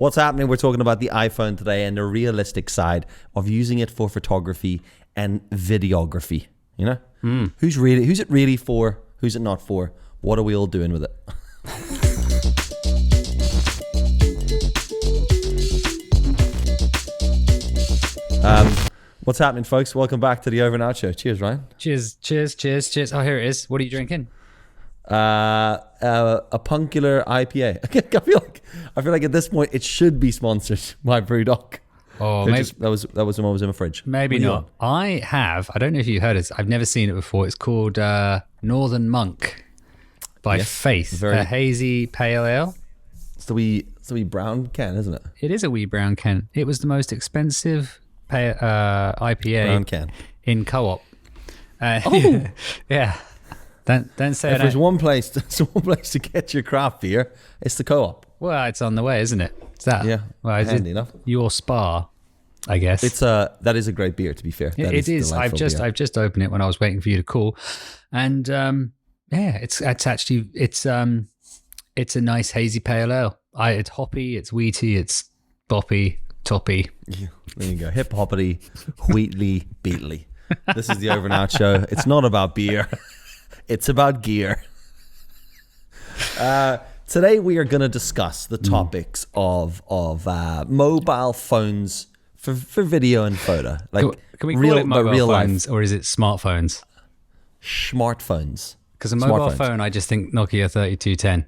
What's happening? We're talking about the iPhone today and the realistic side of using it for photography and videography. You know, who's it really for? Who's it not for? What are we all doing with it? What's happening, folks? Welcome back to the OverAndOut show. Cheers, Ryan. Cheers. Oh, here it is. What are you drinking? A Punkular IPA. I feel like at this point it should be sponsored by BrewDog. Oh, maybe that was the one that was in my fridge. Maybe not. I don't know if you heard it. I've never seen it before. It's called Northern Monk by Faith. A hazy pale ale. It's the wee brown can, isn't it? It is a wee brown can. It was the most expensive IPA brown can in Co-op. Yeah. Don't say if there's one place to get your craft beer, it's the Co-op. Well, it's on the way, isn't it? Is that? Yeah. Well, handy enough. Your Spa, I guess. That is a great beer, to be fair. It is. I've just opened it when I was waiting for you to call, and it's a nice hazy pale ale. It's hoppy, it's wheaty, it's boppy, toppy. Yeah, there you go. Hip hoppity, wheatly, beatly. This is the OverAndOut show. It's not about beer. It's about gear. Today we are going to discuss the topics of mobile phones for video and photo. Like, can we call it mobile phones or is it smartphones? Smartphones. Because a mobile phone, I just think Nokia 3210.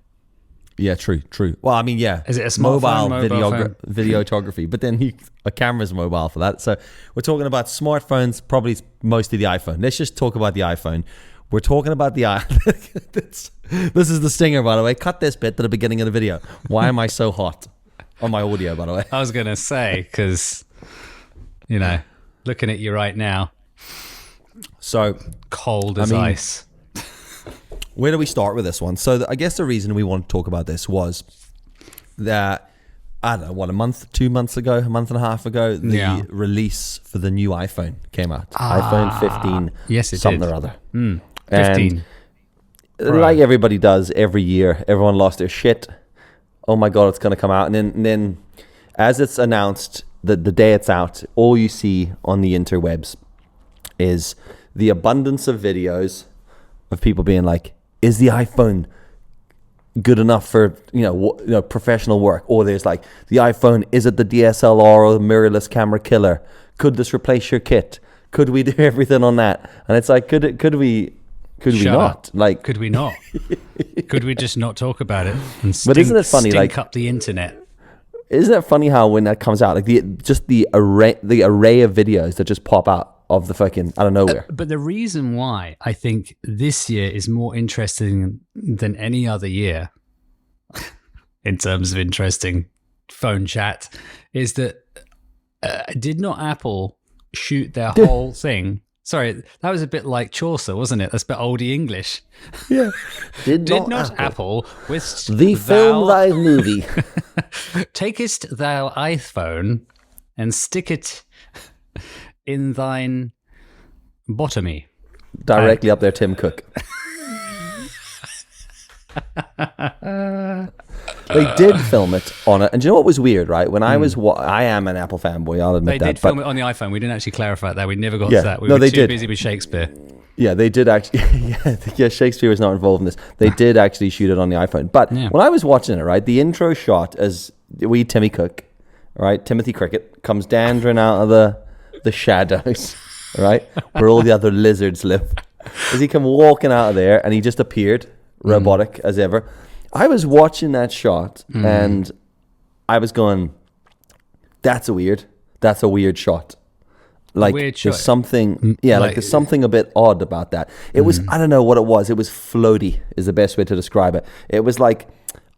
Yeah, true. Well, I mean, yeah. Is it a smartphone, mobile phone? Videography, but then a camera's mobile for that. So we're talking about smartphones, probably mostly the iPhone. Let's just talk about the iPhone. We're talking about the iPhone. This is the stinger, by the way. Cut this bit to the beginning of the video. Why am I so hot on my audio, by the way? I was going to say, because, looking at you right now. So cold as ice. Where do we start with this one? So I guess the reason we want to talk about this was that, I don't know, a month and a half ago, the release for the new iPhone came out. iPhone 15, yes, it something did. or other. 15. And like everybody does every year, everyone lost their shit. Oh my God, it's going to come out. And then as it's announced, the day it's out, all you see on the interwebs is the abundance of videos of people being like, is the iPhone good enough for professional work? Or there's like, the iPhone, is it the DSLR or the mirrorless camera killer? Could this replace your kit? Could we do everything on that? And it's like, could we not? Like, could we not? Could we just not talk about it? But isn't it funny? Stink up the internet. Isn't it funny how when that comes out, like the array of videos that just pop out of the fucking out of nowhere. But the reason why I think this year is more interesting than any other year in terms of interesting phone chat is that did not Apple shoot their whole thing? Sorry, that was a bit like Chaucer, wasn't it? That's a bit oldie English. Yeah. Did not Apple with the film thy movie takest thou iPhone and stick it in thine bottomy. Directly up there, Tim Cook. They did film it on it. And do you know what was weird, right? When I am an Apple fanboy, I'll admit that. They did film it on the iPhone. We didn't actually clarify that. We never got to that. We were too busy with Shakespeare. Yeah, they did actually. Yeah, Shakespeare was not involved in this. They did actually shoot it on the iPhone. But when I was watching it, right, the intro shot as Timmy Cook, right, Timothy Cricket, comes dandering out of the shadows, right, where all the other lizards live. As he come walking out of there, and he just appeared, robotic as ever. I was watching that shot, and I was going, that's a weird shot. Like, there's something, there's something a bit odd about that. It was, I don't know what it was. It was floaty is the best way to describe it. It was like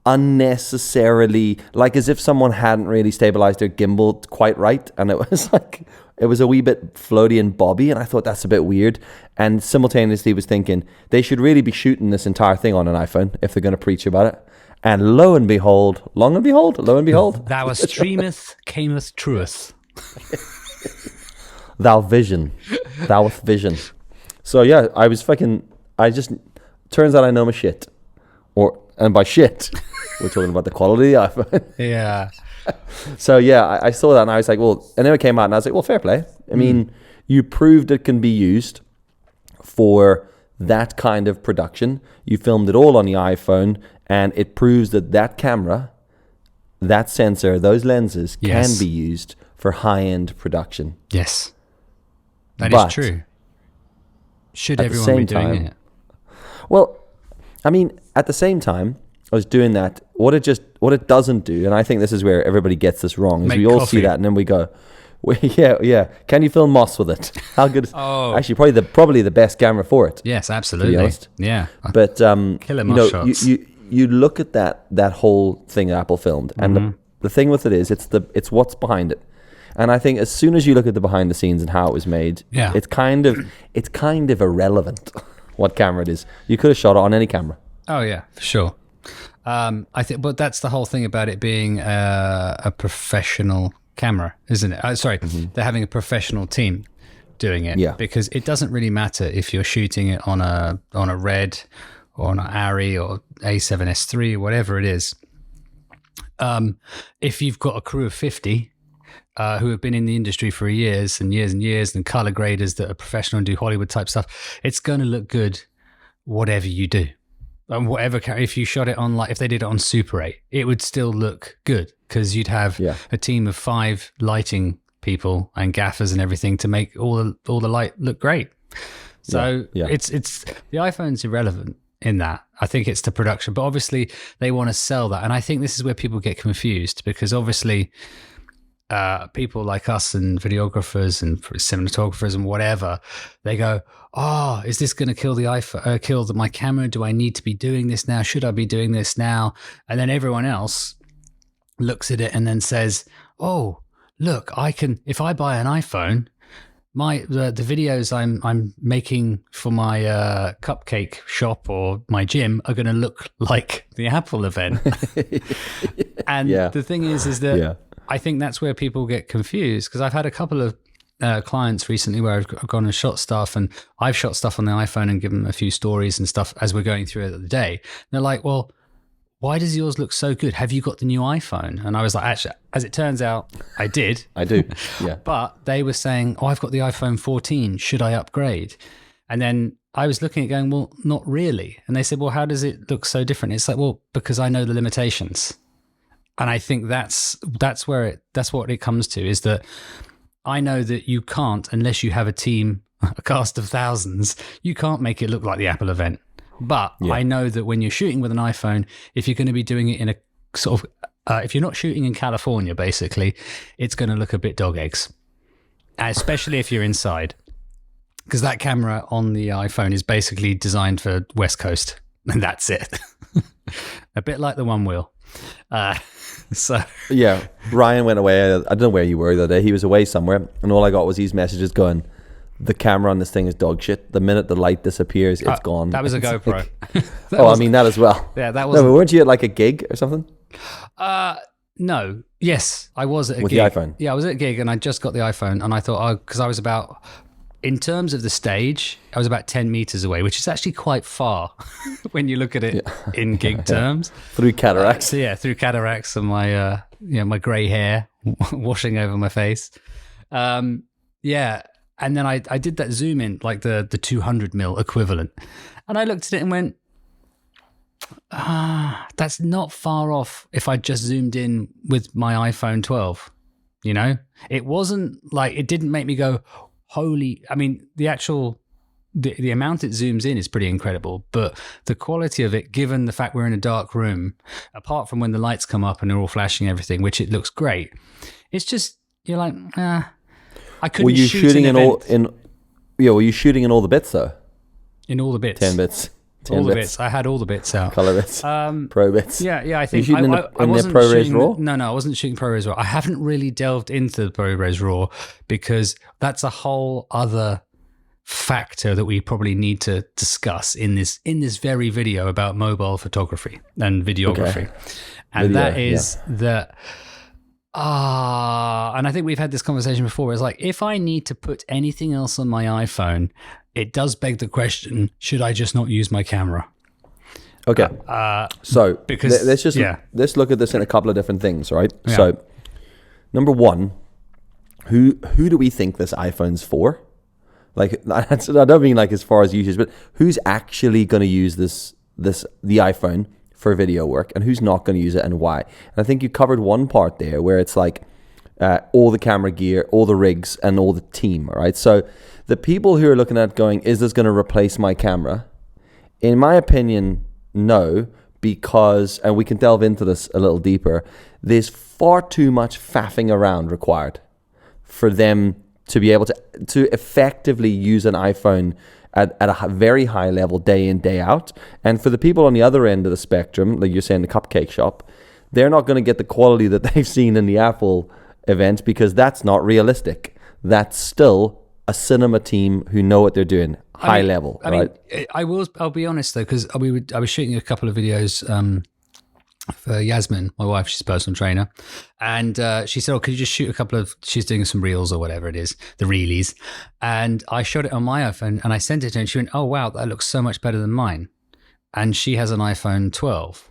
unnecessarily, like as if someone hadn't really stabilized their gimbal quite right. And it was like, it was a wee bit floaty and bobby. And I thought that's a bit weird. And simultaneously was thinking they should really be shooting this entire thing on an iPhone if they're going to preach about it. And lo and behold, thou streameth, cameth truth. Thou with vision. So yeah, turns out I know my shit. And by shit, we're talking about the quality of the iPhone. Yeah. So yeah, I saw that and I was like, well, and then it came out and I was like, well, fair play. I mean, you proved it can be used for that kind of production. You filmed it all on the iPhone, and it proves that that camera, that sensor, those lenses can be used for high-end production. Yes, that is true. Should everyone be doing it? Well, I mean, at the same time, I was doing that. What it doesn't do, and I think this is where everybody gets this wrong, is we all see that and then we go, well, yeah. Can you film moss with it? How good? Actually, probably the best camera for it. Yes, absolutely. To be honest. Yeah. But killer moss shots. You look at that whole thing Apple filmed, and the thing with it is it's what's behind it. And I think as soon as you look at the behind the scenes and how it was made, it's kind of irrelevant what camera it is. You could have shot it on any camera. Oh yeah, for sure. I think, but that's the whole thing about it being a professional camera, isn't it? They're having a professional team doing it. Yeah. Because it doesn't really matter if you're shooting it on a Red or on an Arri or A7S III, whatever it is. If you've got a crew of 50 who have been in the industry for years and years and years, and color graders that are professional and do Hollywood type stuff, it's going to look good whatever you do. And whatever, if you shot it on, like if they did it on Super 8, it would still look good because you'd have a team of 5 lighting people and gaffers and everything to make all the light look great. So it's the iPhone's irrelevant in that. I think it's the production, but obviously they want to sell that, and I think this is where people get confused because obviously people like us and videographers and cinematographers and whatever, they go, oh, is this going to kill the iPhone, kill my camera? Do I need to be doing this now? Should I be doing this now? And then everyone else looks at it and then says, oh, look, if I buy an iPhone, the videos I'm making for my cupcake shop or my gym are going to look like the Apple event. And the thing is that I think that's where people get confused, because I've had a couple of clients recently where I've gone and shot stuff, and I've shot stuff on the iPhone and given them a few stories and stuff as we're going through it the day. They're like, well, why does yours look so good? Have you got the new iPhone? And I was like, actually, as it turns out, I did. I do, yeah. But they were saying, oh, I've got the iPhone 14. Should I upgrade? And then I was looking at going, well, not really. And they said, well, how does it look so different? It's like, well, because I know the limitations. And I think that's what it comes to, is that I know that you can't, unless you have a team, a cast of thousands, you can't make it look like the Apple event. But I know that when you're shooting with an iPhone, if you're going to be doing it in a sort of, if you're not shooting in California, basically, it's going to look a bit dog eggs, especially if you're inside. Because that camera on the iPhone is basically designed for West Coast, and that's it. A bit like the One Wheel. So yeah, Ryan went away. I don't know where you were the other day. He was away somewhere, and all I got was these messages going, the camera on this thing is dog shit. The minute the light disappears, it's gone. That was a GoPro. I mean that as well. Yeah, that was. No, but weren't you at like a gig or something? No. Yes, I was at a with gig. The iPhone. Yeah, I was at a gig, and I just got the iPhone, and I thought, because I was about, in terms of the stage, I was about 10 meters away, which is actually quite far when you look at it in gig terms. Through cataracts. Through cataracts and my my grey hair washing over my face. And then I did that zoom in, like the 200 mil equivalent. And I looked at it and went, that's not far off if I just zoomed in with my iPhone 12. You know, it wasn't like, it didn't make me go, holy, I mean, the actual, the amount it zooms in is pretty incredible, but the quality of it, given the fact we're in a dark room, apart from when the lights come up and they're all flashing everything, which it looks great, it's just, you're like, I couldn't. Were you shoot shooting an event. were you shooting in all the bits though? In all the bits. 10 bits. All the bits. I had all the bits out. Color bits. Pro bits. Yeah, I think. Were you shooting in the ProRes RAW? No, I wasn't shooting ProRes RAW. I haven't really delved into the ProRes RAW because that's a whole other factor that we probably need to discuss in this very video about mobile photography and videography. Okay. And that is that. And I think we've had this conversation before. It's like, if I need to put anything else on my iPhone, it does beg the question, should I just not use my camera? Okay. Let's look at this in a couple of different things, right? Yeah. So number one, who do we think this iPhone's for? Like, I don't mean like as far as users, but who's actually going to use the iPhone for video work, and who's not going to use it, and why? And I think you covered one part there where it's like all the camera gear, all the rigs, and all the team. All right, so the people who are looking at going, is this going to replace my camera? In my opinion, no, because, and we can delve into this a little deeper, there's far too much faffing around required for them to be able to effectively use an iPhone at a very high level day in, day out. And for the people on the other end of the spectrum, like you're saying, the cupcake shop, they're not going to get the quality that they've seen in the Apple event, because that's not realistic. That's still a cinema team who know what they're doing, high level, right? I'll be honest though, because I was shooting a couple of videos for Yasmin, my wife. She's a personal trainer, and she said, "Oh, could you just shoot a couple of?" She's doing some reels or whatever it is, the reelies, and I shot it on my iPhone and I sent it to her, and she went, "Oh wow, that looks so much better than mine," and she has an iPhone 12.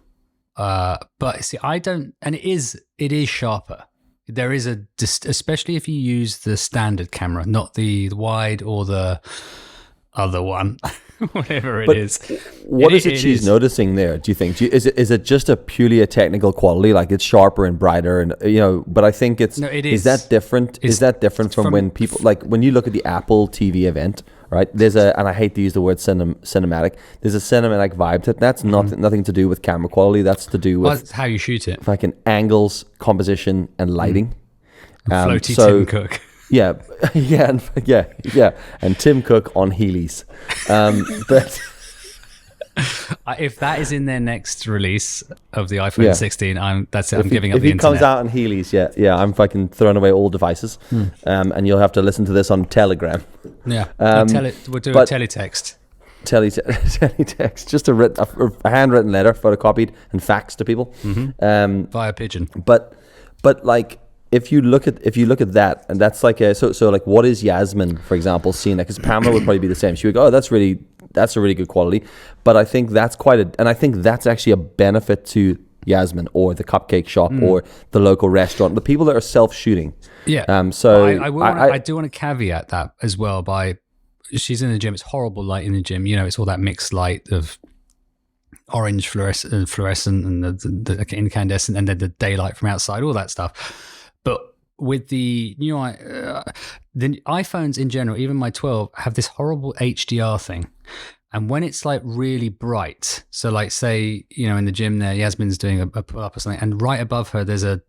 But see, I don't, and it is sharper. There is especially if you use the standard camera, not the wide or the other one, whatever it is. What is it she's noticing there, do you think? Is it just a purely a technical quality, like it's sharper and brighter, and but I think it's, no, it is that different? Is that different from when people, like when you look at the Apple TV event, right? There's and I hate to use the word cinematic, there's a cinematic vibe to it. That's nothing to do with camera quality. That's to do with how you shoot it. Fucking angles, composition, and lighting. Floaty Tim Cook. Yeah, and Tim Cook on Heelys. But if that is in their next release of the iPhone 16, that's it. I'm giving up the internet. If he comes out on Heelys, I'm fucking throwing away all devices. And you'll have to listen to this on Telegram. Yeah, we'll do a teletext. Teletext, just a handwritten letter, photocopied and faxed to people via pigeon. But like, if you look at that, and that's like so like, what is Yasmin, for example, seeing that? Because Pamela would probably be the same. She would go, oh, that's a really good quality. But I think that's and I think that's actually a benefit to Yasmin or the cupcake shop or the local restaurant, the people that are self-shooting. Yeah. So I do want to caveat that as well by, she's in the gym. It's horrible light in the gym. It's all that mixed light of orange fluorescent and the incandescent, and then the daylight from outside, all that stuff. But with the new the iPhones in general, even my 12, have this horrible HDR thing. And when it's like really bright, so like say, in the gym there, Yasmin's doing a pull-up or something, and right above her there's a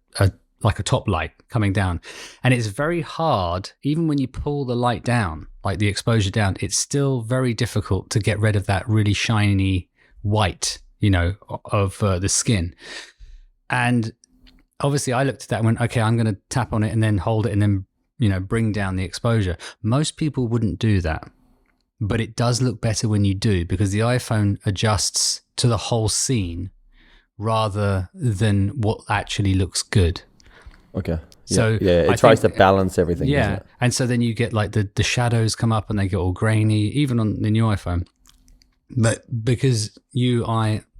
top light coming down. And it's very hard, even when you pull the light down, like the exposure down, it's still very difficult to get rid of that really shiny white, of the skin. And obviously I looked at that and went, okay, I'm going to tap on it and then hold it and then, bring down the exposure. Most people wouldn't do that, but it does look better when you do, because the iPhone adjusts to the whole scene rather than what actually looks good. Okay. So it tries to balance everything. Yeah. Doesn't it? And so then you get like the shadows come up and they get all grainy, even on the new iPhone. But because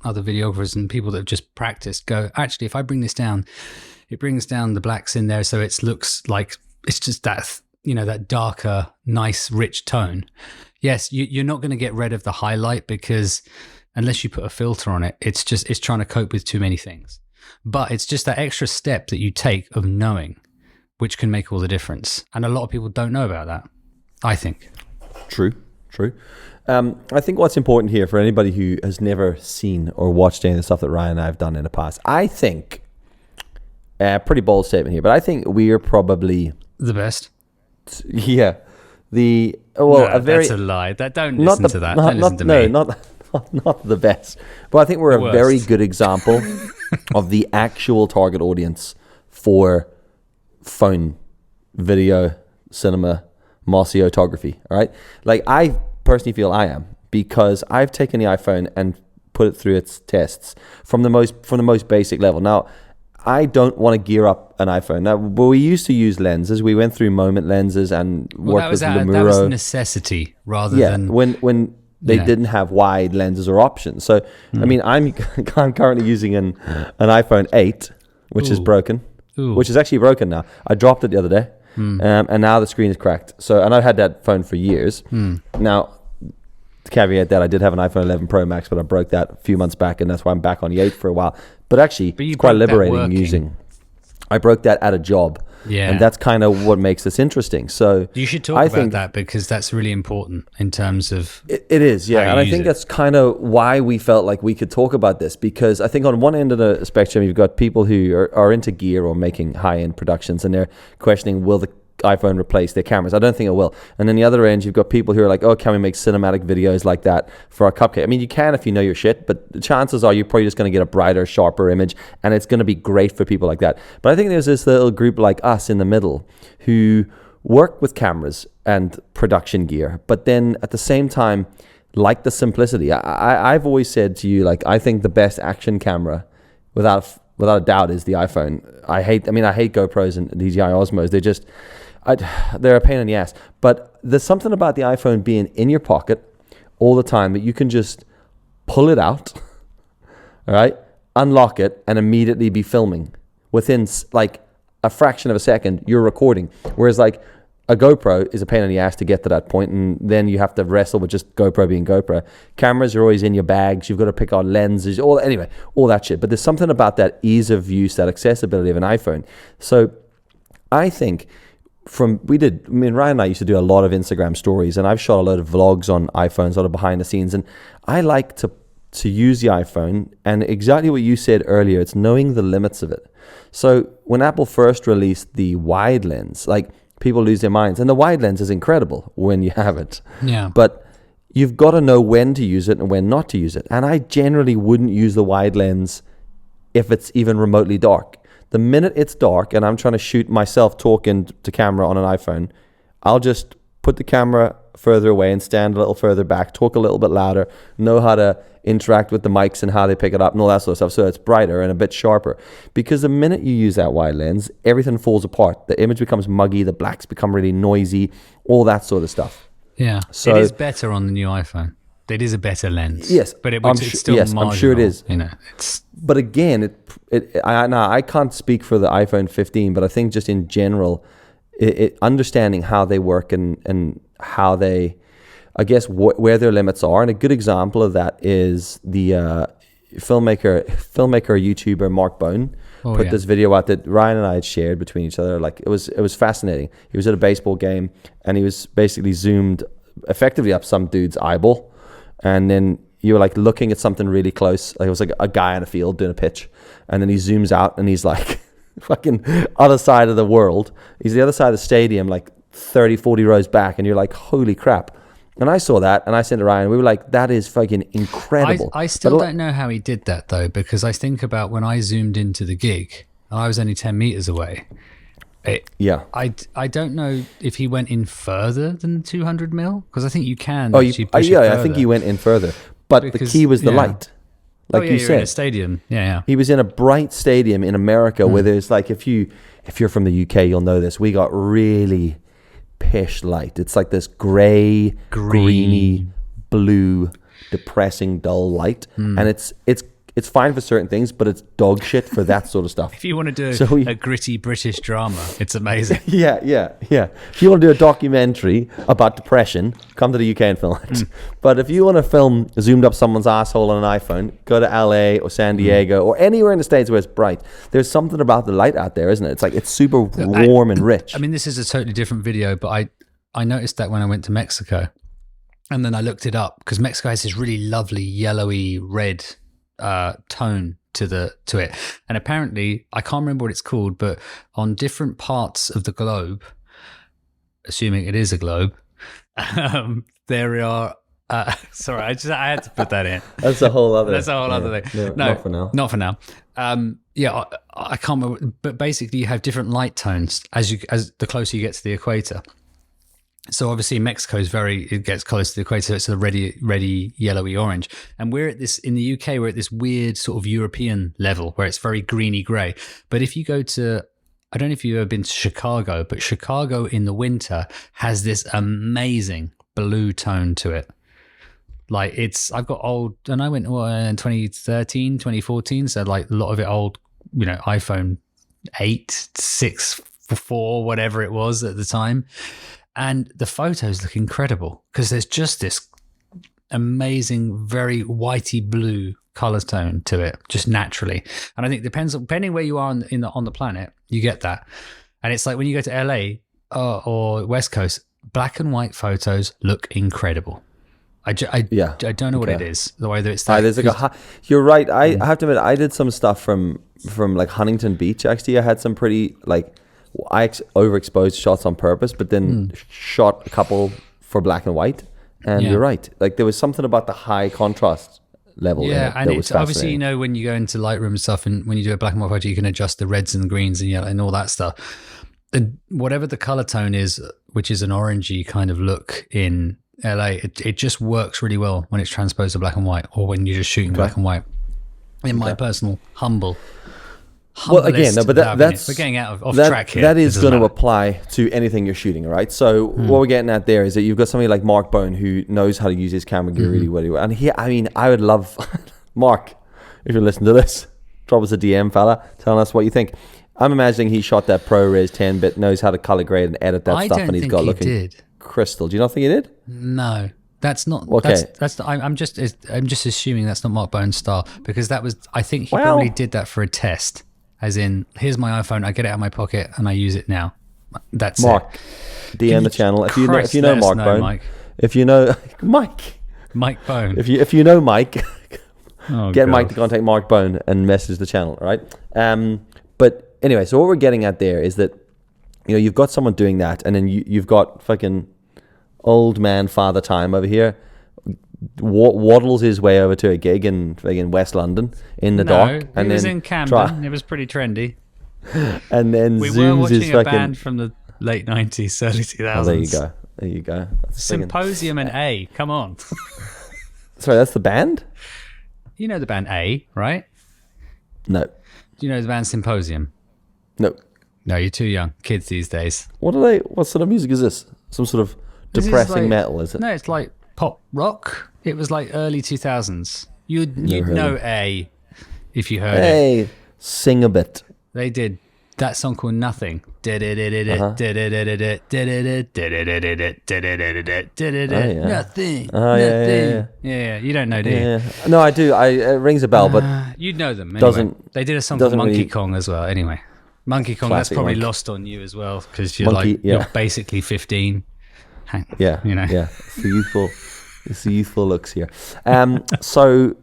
other videographers and people that have just practiced go, actually, if I bring this down, it brings down the blacks in there, so it looks like it's just that, that darker, nice, rich tone. Yes, you're not going to get rid of the highlight, because unless you put a filter on it, it's trying to cope with too many things. But it's just that extra step that you take of knowing, which can make all the difference. And a lot of people don't know about that, I think. True. I think what's important here for anybody who has never seen or watched any of the stuff that Ryan and I have done in the past, I think, pretty bold statement here, but I think we are probably the best. Yeah. That's a lie. Don't listen to that. Don't listen to me. Not the best. But I think we're a very good example of the actual target audience for phone, video, cinema, mosseotography. All right. Like, I personally feel I am, because I've taken the iPhone and put it through its tests from the most basic level. Now, I don't want to gear up an iPhone. Now, we used to use lenses. We went through moment lenses and worked with Lemuro. That was necessity rather than when they didn't have wide lenses or options. So, I mean, I'm currently using an iPhone 8, which is broken. which is actually broken now. I dropped it the other day, and now the screen is cracked. So, and I've had that phone for years. Now, to caveat that, I did have an iPhone 11 Pro Max, but I broke that a few months back, and that's why I'm back on the 8 for a while. But actually, it's quite liberating using. I broke that at a job. Yeah. And that's kind of what makes this interesting. So you should talk about that, because that's really important in terms of it is, yeah. And I think that's kind of why we felt like we could talk about this, because I think on one end of the spectrum, you've got people who are into gear or making high-end productions, and they're questioning, will the iPhone replace their cameras? I don't think it will. And then the other end, you've got people who are like, oh, can we make cinematic videos like that for our cupcake? I mean, you can if you know your shit, but the chances are you're probably just going to get a brighter, sharper image, and it's going to be great for people like that. But I think there's this little group like us in the middle who work with cameras and production gear, but then at the same time, like the simplicity. I've always said to you, like, I think the best action camera, without a doubt, is the iPhone. I hate GoPros and DJI Osmos. They're a pain in the ass. But there's something about the iPhone being in your pocket all the time that you can just pull it out, all right, unlock it, and immediately be filming. Within like a fraction of a second, you're recording. Whereas like a GoPro is a pain in the ass to get to that point, and then you have to wrestle with just GoPro being GoPro. Cameras are always in your bags. You've got to pick out lenses, all that shit. But there's something about that ease of use, that accessibility of an iPhone. So I think Ryan and I used to do a lot of Instagram stories, and I've shot a lot of vlogs on iPhones, a lot of behind the scenes, and I like to use the iPhone, and exactly what you said earlier, it's knowing the limits of it. So when Apple first released the wide lens, like, people lose their minds, and the wide lens is incredible when you have it. Yeah. But you've got to know when to use it and when not to use it. And I generally wouldn't use the wide lens if it's even remotely dark. The minute it's dark and I'm trying to shoot myself talking to camera on an iPhone, I'll just put the camera further away and stand a little further back, talk a little bit louder, know how to interact with the mics and how they pick it up and all that sort of stuff, so it's brighter and a bit sharper. Because the minute you use that wide lens, everything falls apart. The image becomes muggy, the blacks become really noisy, all that sort of stuff. Yeah, so it is better on the new iPhone. It is a better lens. Yes, but it's still marginal. I'm sure it is. It's. But again, I can't speak for the iPhone 15, but I think just in general, understanding how they work and how they, I guess, where their limits are. And a good example of that is the filmmaker, YouTuber Mark Bone put this video out that Ryan and I had shared between each other. Like, it was fascinating. He was at a baseball game, and he was basically zoomed effectively up some dude's eyeball. And then you were like looking at something really close. Like, it was like a guy on a field doing a pitch. And then he zooms out and he's like fucking other side of the world. He's the other side of the stadium, like 30, 40 rows back. And you're like, holy crap. And I saw that and I sent to Ryan. We were like, that is fucking incredible. I still don't know how he did that though, because I think about when I zoomed into the gig, I was only 10 meters away. I don't know if he went in further than 200 mil, because I think you can. I think he went in further, but the key was the light. Like you said, in a stadium. Yeah. He was in a bright stadium in America where there's like, if you're from the UK, you'll know this. We got really pish light. It's like this gray, greeny, blue, depressing, dull light, and it's fine for certain things, but it's dog shit for that sort of stuff. If you want to do a gritty British drama, it's amazing. Yeah. If you want to do a documentary about depression, come to the UK and film it. But if you want to film zoomed up someone's asshole on an iPhone, go to LA or San Diego or anywhere in the States where it's bright. There's something about the light out there, isn't it? It's like, it's super warm and rich. I mean, this is a totally different video, but I noticed that when I went to Mexico, and then I looked it up, because Mexico has this really lovely yellowy red tone to it, and apparently, I can't remember what it's called, but on different parts of the globe, assuming it is a globe, there are sorry, I had to put that in. That's a whole other thing. No, not for now. I can't remember, but basically you have different light tones as the closer you get to the equator. So obviously Mexico it gets close to the equator, so it's a reddy, yellowy, orange. And in the UK, we're at this weird sort of European level where it's very greeny grey. But if you go to, I don't know if you've ever been to Chicago, but Chicago in the winter has this amazing blue tone to it. Like, I've got old, and I went in 2013, 2014, so like a lot of it old, iPhone 8:6:4, whatever it was at the time. And the photos look incredible because there's just this amazing, very whitey blue color tone to it, just naturally. And I think depending where you are on the planet, you get that. And it's like when you go to LA or West Coast, black and white photos look incredible. I don't know what it is. The way that it's that. There's like you're right. I have to admit, I did some stuff from like Huntington Beach. Actually, I had some pretty I overexposed shots on purpose, but then shot a couple for black and white. And you're right. Like there was something about the high contrast level. Yeah, and it's obviously, you know, when you go into Lightroom and stuff, and when you do a black and white photo, you can adjust the reds and the greens and yellow and all that stuff. And whatever the color tone is, which is an orangey kind of look in LA, it just works really well when it's transposed to black and white, or when you're just shooting black and white. In my personal humble. Well, again, no, but that's we're getting off track here. That is going to apply to anything you're shooting, right? So what we're getting at there is that you've got somebody like Mark Bone who knows how to use his camera gear really well. And I would love Mark, if you're listening to this, drop us a DM, fella, telling us what you think. I'm imagining he shot that ProRes 10-bit, knows how to color grade and edit that stuff, and he's got looking crystal. Do you not think he did? No. That's not okay. I'm just assuming that's not Mark Bone's style, because I think he probably did that for a test. As in, here's my iPhone, I get it out of my pocket and I use it now. That's Mark, it. DM the channel. If you know Mark Bone, Mike. If you know Mike Bone. If you know Mike, get God. Mike to contact Mark Bone and message the channel, right? But anyway, so what we're getting at there is that, you know, you've got someone doing that, and then you've got fucking old man Father Time over here waddles his way over to a gig in West London in the dark, and he was then in Camden. It was pretty trendy. And then we zooms were watching his a fucking band from the late 90s, early 2000s. There you go. Symposium and A. Come on. Sorry, that's the band? You know the band A, right? No. Do you know the band Symposium? No. No, you're too young. Kids these days. What sort of music is this? Some sort of depressing metal, is it? No, it's like pop rock. It was like early 2000s. You'd know A if you heard it. Hey, sing a bit. They did that song called Nothing. Nothing. Yeah. You don't know, do you? Yeah. No, I do. It rings a bell, but you'd know them. Anyway. They did a song called Monkey Kong as well. Anyway, Monkey Kong. That's probably lost on you as well, because you're basically 15. Yeah, you know. Yeah, it's the youthful looks here. So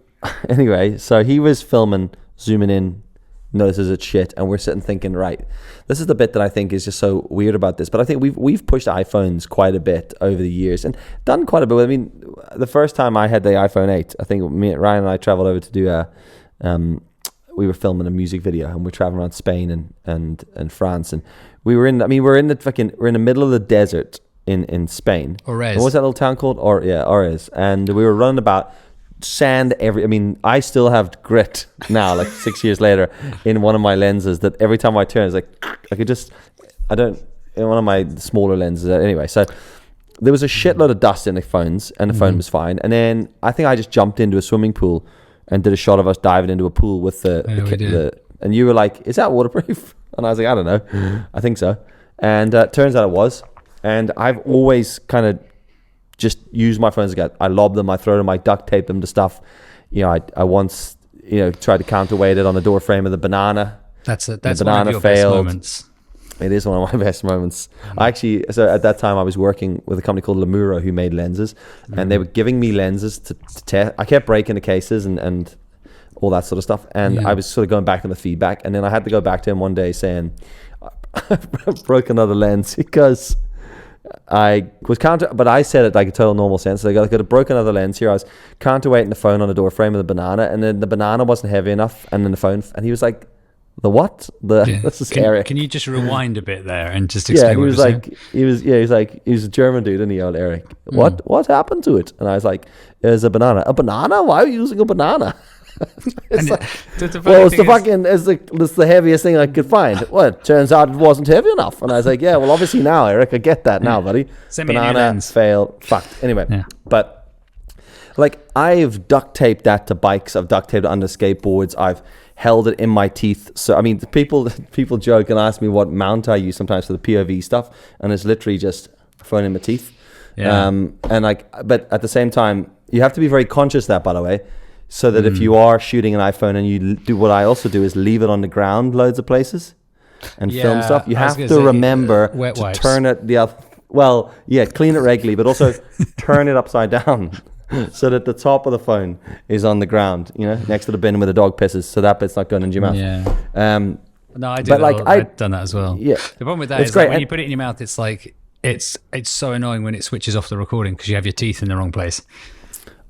anyway, so he was filming, zooming in, notices it's shit, and we're sitting thinking, right, this is the bit that I think is just so weird about this. But I think we've pushed iPhones quite a bit over the years and done quite a bit. I mean, the first time I had the iPhone 8, I think Ryan and I traveled over to do we were filming a music video, and we're traveling around Spain and France, and we're in the middle of the desert in Spain. Ores. What was that little town called? Ores. And we were running about sand I still have grit now, like 6 years later, in one of my lenses, that every time I turn, it's like, in one of my smaller lenses. Anyway, so there was a shitload of dust in the phones, and the phone was fine. And then I think I just jumped into a swimming pool and did a shot of us diving into a pool with and you were like, is that waterproof? And I was like, I don't know. I think so. And turns out it was. And I've always kind of just used my phones again. I lob them, I throw them, I duct tape them to stuff. You know, I once, tried to counterweight it on the door frame of the banana. That's one of your best moments. It is one of my best moments. So at that time I was working with a company called Lemuro who made lenses, and they were giving me lenses to test. I kept breaking the cases and all that sort of stuff. And I was sort of going back on the feedback, and then I had to go back to him one day saying, I broke another lens because I was but I said it like a total normal sense. So I got a broken another lens here. I was counterweighting the phone on the door frame of the banana, and then the banana wasn't heavy enough, and then the phone, and he was like, the what? That's the scary. Can you just rewind a bit there and just explain? Yeah, he was like, he was a German dude, and he yelled, Eric, what happened to it? And I was like, it was a banana. A banana? Why are you using a banana? It's the heaviest thing I could find. Well, it turns out it wasn't heavy enough. And I was like, yeah, well, obviously now, Eric, I get that now, buddy. Banana, fail, fucked. Anyway, but like, I've duct taped that to bikes. I've duct taped it under skateboards. I've held it in my teeth. So I mean, people joke and ask me what mount I use sometimes for the POV stuff, and it's literally just a phone in my teeth. Yeah. But at the same time, you have to be very conscious of that, by the way, so that if you are shooting an iPhone and you do what I also do is leave it on the ground loads of places and film stuff, you have to remember to turn it the other. Well, yeah, clean it regularly, but also turn it upside down so that the top of the phone is on the ground, next to the bin where the dog pisses, so that bit's not going into your mouth. Yeah. No, I do. But I've done that as well. Yeah. The problem with that is that when you put it in your mouth, it's like it's so annoying when it switches off the recording because you have your teeth in the wrong place.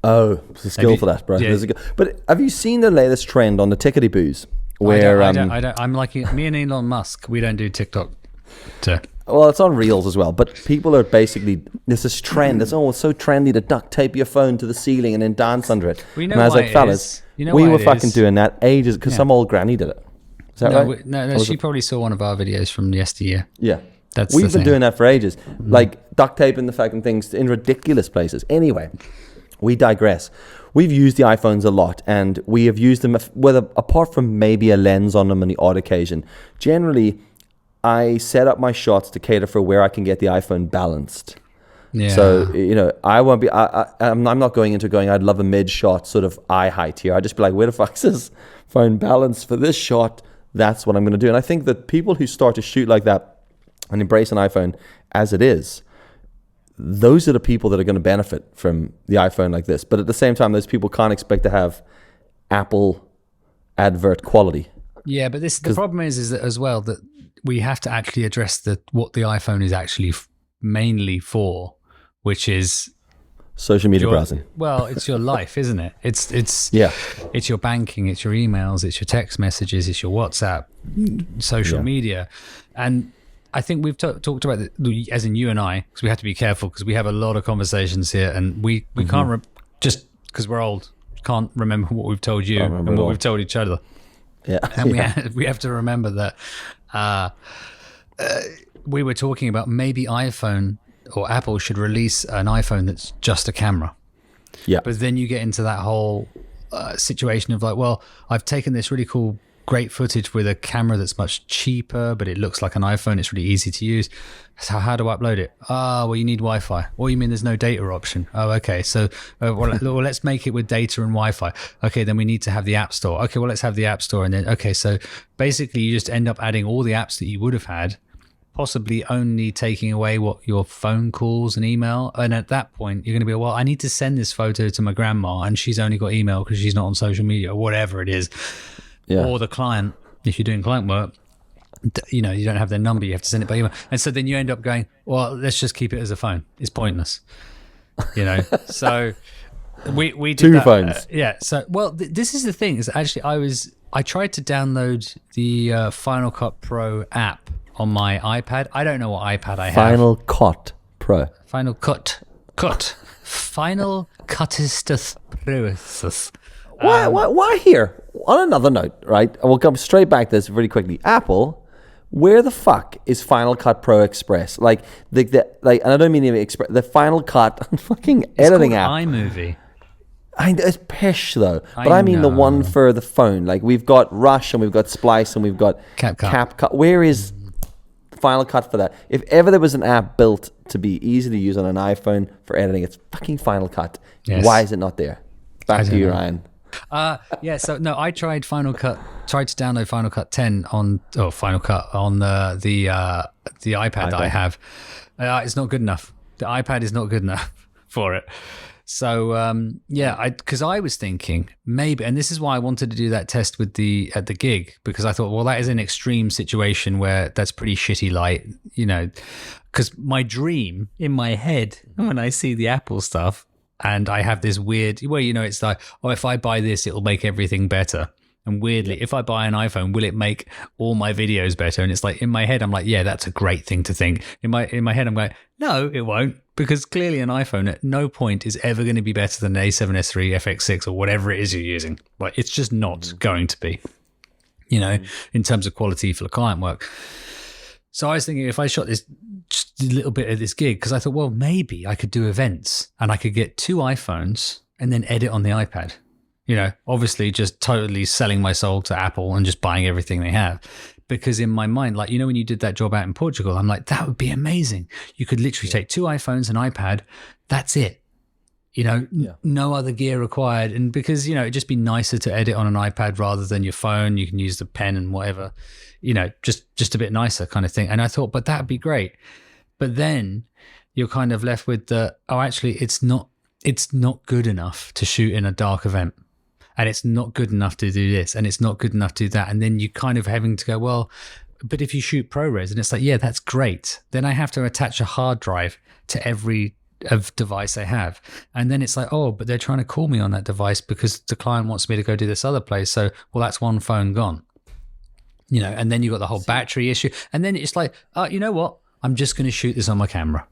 Oh, it's a skill for that, bro. Yeah. But have you seen the latest trend on the tickety boos? Where I don't. I'm like me and Elon Musk. We don't do TikTok. Well, it's on Reels as well, but people are basically, there's this trend. It's so trendy to duct tape your phone to the ceiling and then dance under it. We know and I was why like, fellas, we were fucking doing that ages because some old granny did it. Is that right? No, she probably saw one of our videos from yesteryear. Yeah. We've been doing that for ages. Like duct taping the fucking things in ridiculous places. Anyway, we digress. We've used the iPhones a lot, and we have used them, apart from maybe a lens on them on the odd occasion. Generally, I set up my shots to cater for where I can get the iPhone balanced. Yeah. So, I won't be, I'm not going into I'd love a mid shot sort of eye height here. I'd just be like, where the fuck is this phone balanced for this shot? That's what I'm going to do. And I think that people who start to shoot like that and embrace an iPhone as it is, those are the people that are going to benefit from the iPhone like this. But at the same time, those people can't expect to have Apple advert quality. Yeah, but the problem is that as well that we have to actually address what the iPhone is actually mainly for, which is social media browsing. Well, it's your life, isn't it? It's your banking, it's your emails, it's your text messages, it's your WhatsApp, social media, and I think we've talked about it, as in you and I, because we have to be careful because we have a lot of conversations here, and we can't just because we're old can't remember what we've told you and what we've told each other. Yeah, and we have to remember that. We were talking about maybe iPhone or Apple should release an iPhone that's just a camera. Yeah. But then you get into that whole situation of like, well, I've taken this really cool, great footage with a camera that's much cheaper, but it looks like an iPhone. It's really easy to use. So how do I upload it? Well, you need Wi-Fi. What do you mean there's no data option? Oh, okay. So let's make it with data and Wi-Fi. Okay, then we need to have the App Store. Okay, well, let's have the App Store. And then, okay, so basically you just end up adding all the apps that you would have had, possibly only taking away what your phone calls and email. And at that point, you're going to be, well, I need to send this photo to my grandma and she's only got email because she's not on social media or whatever it is. Yeah. Or the client, if you're doing client work, you don't have their number, you have to send it by email. And so then you end up going, well, let's just keep it as a phone. It's pointless. So we did two that, phones. So, well, this is the thing is actually I tried to download the Final Cut Pro app on my iPad. I don't know what iPad I have. Final Cut Pro. Final Cutist Pro. Why here? On another note, right? We'll come straight back to this really quickly. Apple, where the fuck is Final Cut Pro Express? And I don't mean even Express. The Final Cut fucking editing app. iMovie. It's pish though. But I mean the one for the phone. Like we've got Rush and we've got Splice and we've got CapCut. Where is Final Cut for that? If ever there was an app built to be easy to use on an iPhone for editing, it's fucking Final Cut. Yes. Why is it not there? Back to you, Ryan. So no, I tried to download Final Cut 10 Final Cut on the iPad that I have. It's not good enough. The iPad is not good enough for it. So because I was thinking maybe, and this is why I wanted to do that test at the gig, because I thought, well, that is an extreme situation where that's pretty shitty light, because my dream in my head when I see the Apple stuff. And I have this weird, it's like, if I buy this, it'll make everything better. And weirdly, if I buy an iPhone, will it make all my videos better? And it's like, in my head, I'm like, yeah, that's a great thing to think. In my head, I'm going, no, it won't. Because clearly an iPhone at no point is ever going to be better than an A7, S3, FX6, or whatever it is you're using. Like, it's just not going to be, in terms of quality for the client work. So I was thinking if I shot this just a little bit of this gig, because I thought, well, maybe I could do events and I could get two iPhones and then edit on the iPad. Obviously just totally selling my soul to Apple and just buying everything they have. Because in my mind, like, when you did that job out in Portugal, I'm like, that would be amazing. You could literally take 2 iPhones, an iPad. That's it. No other gear required. And because, it'd just be nicer to edit on an iPad rather than your phone. You can use the pen and whatever, just a bit nicer kind of thing. And I thought, but that'd be great. But then you're kind of left with actually, it's not good enough to shoot in a dark event. And it's not good enough to do this, and it's not good enough to do that. And then you kind of having to go, well, but if you shoot ProRes, and it's like, yeah, that's great. Then I have to attach a hard drive to every device I have. And then it's like, oh, but they're trying to call me on that device because the client wants me to go do this other place. So, well, that's one phone gone. And then you've got the whole battery issue. And then it's like, you know what? I'm just going to shoot this on my camera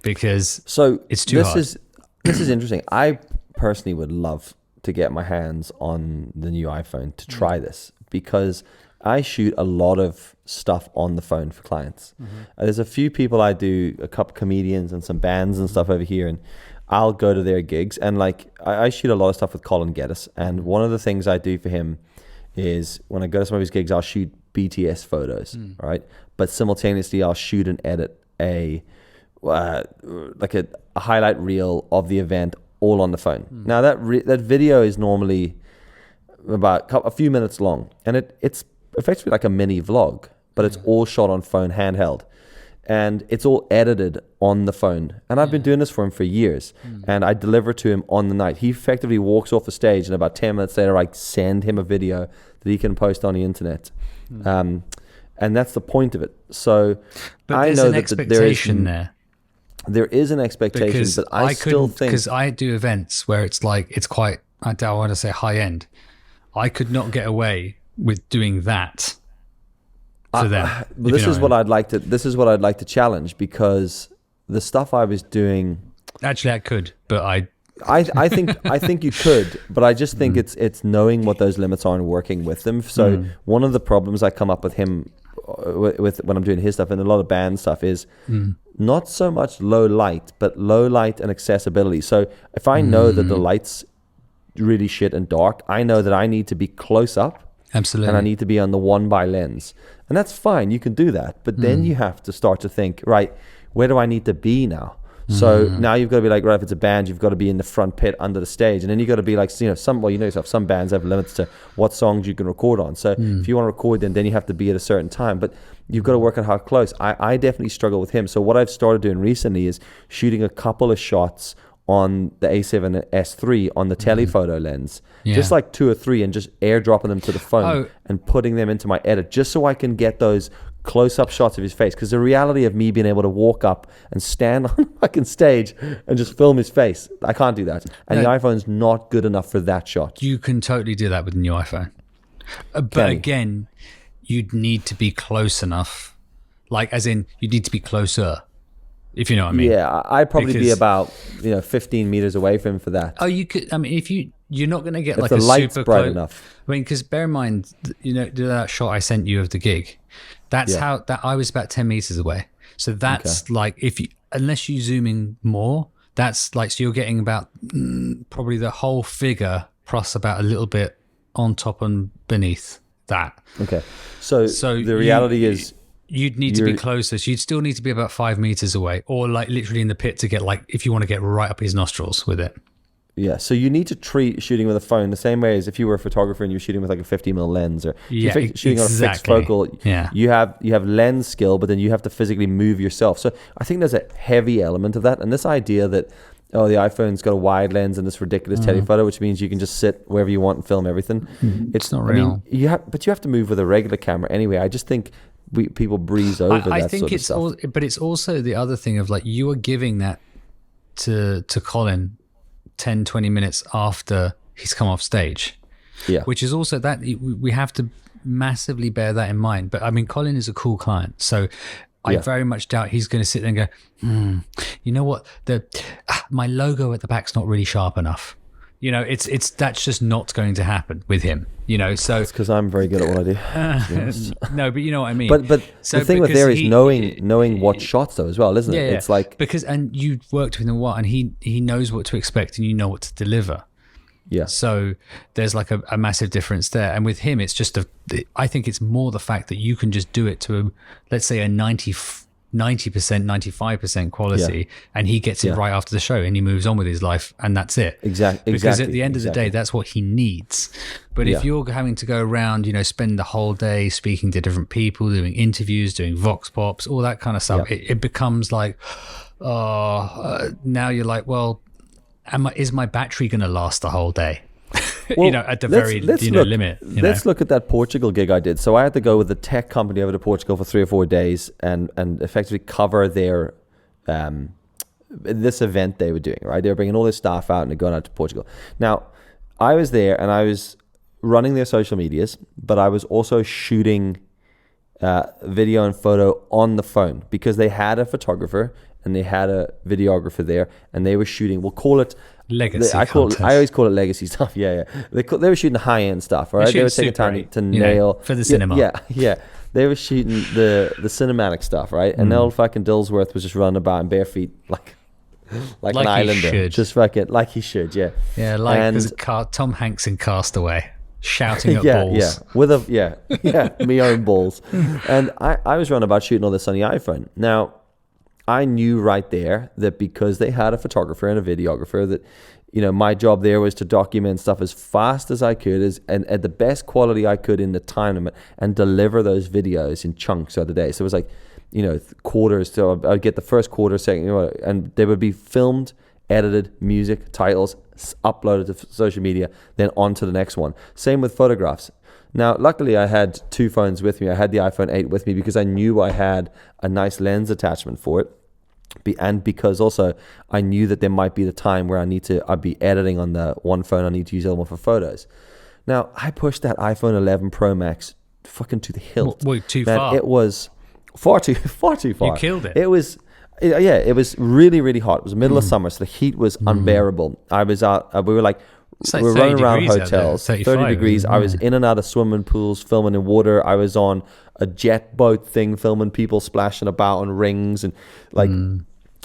because it's too hard. This is interesting. I personally would love to get my hands on the new iPhone to try this, because I shoot a lot of stuff on the phone for clients. There's a few people I do, a couple comedians and some bands and stuff over here, and I'll go to their gigs, and like I shoot a lot of stuff with Colin Geddes, and one of the things I do for him is when I go to some of his gigs, I'll shoot BTS photos, right? But simultaneously I'll shoot and edit a highlight reel of the event all on the phone. Now that video is normally about a few minutes long, and it's effectively like a mini vlog, but it's all shot on phone handheld, and it's all edited on the phone. And I've been doing this for him for years, and I deliver to him on the night. He effectively walks off the stage, and about 10 minutes later I send him a video that he can post on the internet. And that's the point of it. So but I there's know an that expectation there. There is an expectation, because but I still think, because I do events where it's like, it's quite, I don't want to say high end. I could not get away with doing that to them. This is what I'd like to challenge, because the stuff I was doing, actually I could, but I think you could, but I just think it's knowing what those limits are and working with them. So one of the problems I come up with him with when I'm doing his stuff and a lot of band stuff is not so much low light, but low light and accessibility. So if I know that the light's really shit and dark, I know that I need to be close up. Absolutely. And I need to be on the 1x lens. And that's fine, you can do that. But then you have to start to think, right, where do I need to be now? So now you've got to be like, right, if it's a band, you've got to be in the front pit under the stage. And then you've got to be like, some bands have limits to what songs you can record on. So if you want to record them, then you have to be at a certain time. But you've got to work out how close. I definitely struggle with him. So what I've started doing recently is shooting a couple of shots on the A7S III on the telephoto lens, just like 2 or 3, and just airdropping them to the phone and putting them into my edit, just so I can get those close-up shots of his face. Because the reality of me being able to walk up and stand on a fucking stage and just film his face, I can't do that. And the iPhone's not good enough for that shot. You can totally do that with the new iPhone. But again, you'd need to be close enough. Like, as in, you need to be closer, if you know what I mean. Yeah, I'd probably be about 15 meters away from him for that. Oh, you could. I mean, if you're not going to get if like the a light's super bright close. Enough. I mean, because bear in mind, that shot I sent you of the gig. That's how that I was about 10 meters away. So that's like, unless you zoom in more, that's like, so you're getting about probably the whole figure plus about a little bit on top and beneath that. Okay. So the reality is, you'd need to be closer. So you'd still need to be about 5 meters away, or like literally in the pit to get, like, if you want to get right up his nostrils with it. Yeah, so you need to treat shooting with a phone the same way as if you were a photographer and you're shooting with like a 50mm lens, or you're shooting on a fixed focal. Yeah. You have lens skill, but then you have to physically move yourself. So I think there's a heavy element of that, and this idea that the iPhone's got a wide lens and this ridiculous telephoto, which means you can just sit wherever you want and film everything. It's not real. I mean, but you have to move with a regular camera anyway. I just think people breeze over that. I think sort of stuff. But it's also the other thing of like, you are giving that to Colin 10-20 minutes after he's come off stage, which is also that we have to massively bear that in mind. But I mean, Colin is a cool client, so I very much doubt he's going to sit there and go, you know what, my logo at the back's not really sharp enough. It's that's just not going to happen with him. So it's because I'm very good at what I do. No, but you know what I mean. But the thing with there is knowing what shots though as well, isn't it? It's like, because, and you worked with him a while, and he knows what to expect, and you know what to deliver. Yeah. So there's like a massive difference there. And with him, it's just I think it's more the fact that you can just do it to, let's say, a 90%, 95% quality, and he gets it right after the show and he moves on with his life, and that's it. Exactly. Because at the end of the day, that's what he needs. But if you're having to go around, spend the whole day speaking to different people, doing interviews, doing vox pops, all that kind of stuff, it becomes like, now you're like, well, is my battery going to last the whole day? Well, at the very limit. Let's look at that Portugal gig I did. So I had to go with a tech company over to Portugal for 3 or 4 days and effectively cover their this event they were doing. Right, they were bringing all their staff out and they're going out to Portugal. Now, I was there and I was running their social medias, but I was also shooting video and photo on the phone because they had a photographer and they had a videographer there, and they were shooting. We'll call it legacy. I always call it legacy stuff. Yeah. They were shooting the high end stuff. Right, they were taking time to nail for the cinema. Yeah. They were shooting the cinematic stuff, right? And old fucking Dillsworth was just running about in bare feet, like an islander, just fucking like he should. Yeah. Yeah, there's Tom Hanks in Castaway. Shouting at balls. Me own balls. And I was running about shooting all this on the iPhone. Now, I knew right there that because they had a photographer and a videographer that, my job there was to document stuff as fast as I could and at the best quality I could in the time limit and deliver those videos in chunks of the day. So it was like, quarters. So I'd get the first quarter, second, and they would be filmed, edited, music, titles, uploaded to social media, then on to the next one. Same with photographs. Now, luckily, I had 2 phones with me. I had the iPhone 8 with me because I knew I had a nice lens attachment for it. And because also I knew that there might be the time where I'd be editing on the one phone. I need to use the other one for photos. Now, I pushed that iPhone 11 Pro Max fucking to the hilt. Too far. It was far too far. You killed it. It was really, really hot. It was the middle of summer, so the heat was unbearable. I was out, we were running around hotels, 30 degrees. I was in and out of swimming pools, filming in water. I was on a jet boat thing, filming people splashing about on rings and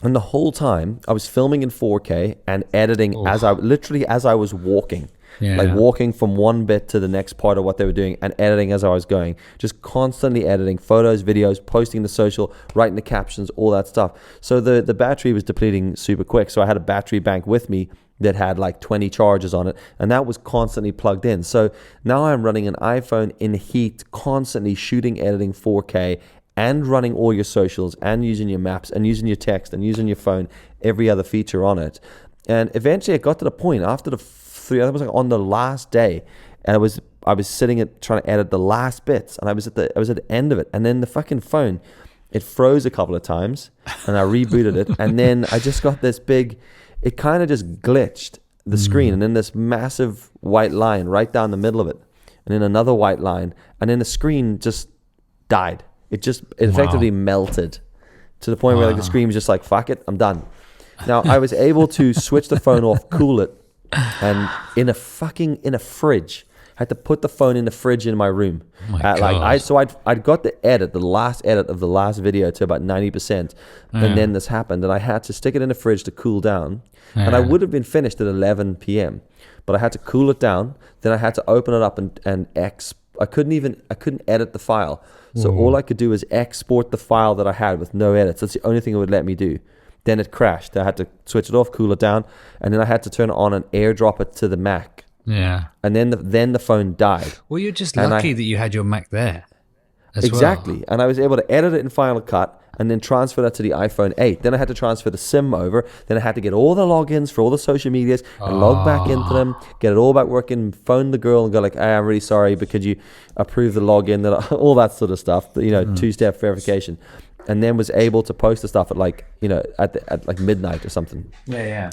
and the whole time I was filming in 4K and editing as I was walking. Walking from one bit to the next part of what they were doing and editing as I was going, just constantly editing photos, videos, posting the social, writing the captions, all that stuff. So the battery was depleting super quick. So I had a battery bank with me that had like 20 charges on it, and that was constantly plugged in. So now I'm running an iPhone in heat, constantly shooting, editing 4K, and running all your socials, and using your maps, and using your text, and using your phone, every other feature on it. And eventually it got to the point after I was like on the last day, and I was sitting trying to edit the last bits, and I was at the end of it, and then the fucking phone, it froze a couple of times, and I rebooted it, and then I just got this big, it kind of just glitched the screen, and then this massive white line right down the middle of it, and then another white line, and then the screen just died. It effectively melted to the point where the screen was just like, fuck it, I'm done. Now I was able to switch the phone off, cool it, and in a fridge. I had to put the phone in the fridge in my room. I'd got the last edit of the last video to about 90%, and then this happened, and I had to stick it in the fridge to cool down. And I would have been finished at 11 p.m., but I had to cool it down. Then I had to open it up and I couldn't edit the file. So all I could do was export the file that I had with no edits. That's the only thing it would let me do. Then it crashed. I had to switch it off, cool it down, and then I had to turn it on and airdrop it to the Mac. Yeah. And then the phone died. Well, you're just lucky that you had your Mac there. Exactly. And I was able to edit it in Final Cut and then transfer that to the iPhone 8. Then I had to transfer the SIM over. Then I had to get all the logins for all the social medias and log back into them, get it all back working, phone the girl and go like, hey, I'm really sorry, but could you approve the login, all that sort of stuff, two-step verification. And then was able to post the stuff at at midnight or something. Yeah.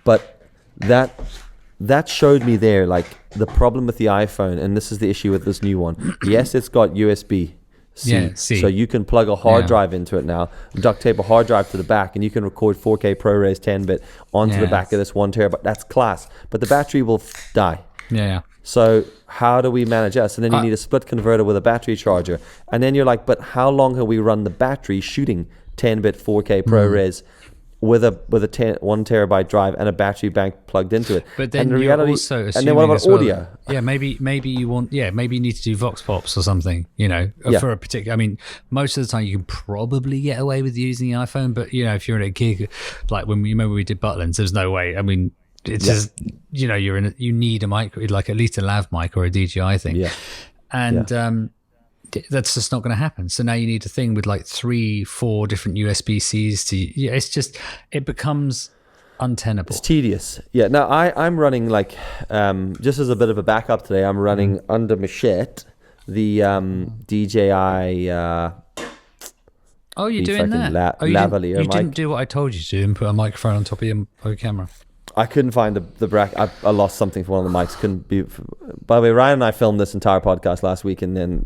But that showed me there, like, the problem with the iPhone, and this is the issue with this new one. Yes, it's got USB-C, so you can plug a hard drive into it now, duct tape a hard drive to the back, and you can record 4K ProRes 10-bit onto the back of this 1 terabyte. That's class, but the battery will die. Yeah. So how do we manage that? So then you need a split converter with a battery charger, and then you're like, but how long have we run the battery shooting 10-bit 4K ProRes with a 1 terabyte drive and a battery bank plugged into it. But then and the you're reality, also assuming, and then what about audio? Yeah, maybe you need to do vox pops or something, for a particular. I mean, most of the time you can probably get away with using the iPhone, but if you're in a gig, like when we did Butlins, there's no way. I mean, it's just you need a mic, like at least a lav mic or a DJI thing, and that's just not going to happen. So now you need a thing with like 3-4 different USB-Cs it becomes untenable. It's tedious. Yeah. Now I'm running like, just as a bit of a backup today, I'm running under Machete, the DJI. Oh, you're doing that? You didn't do what I told you to do and put a microphone on top of your camera. I couldn't find the bracket. I lost something for one of the mics. Couldn't be. By the way, Ryan and I filmed this entire podcast last week, and then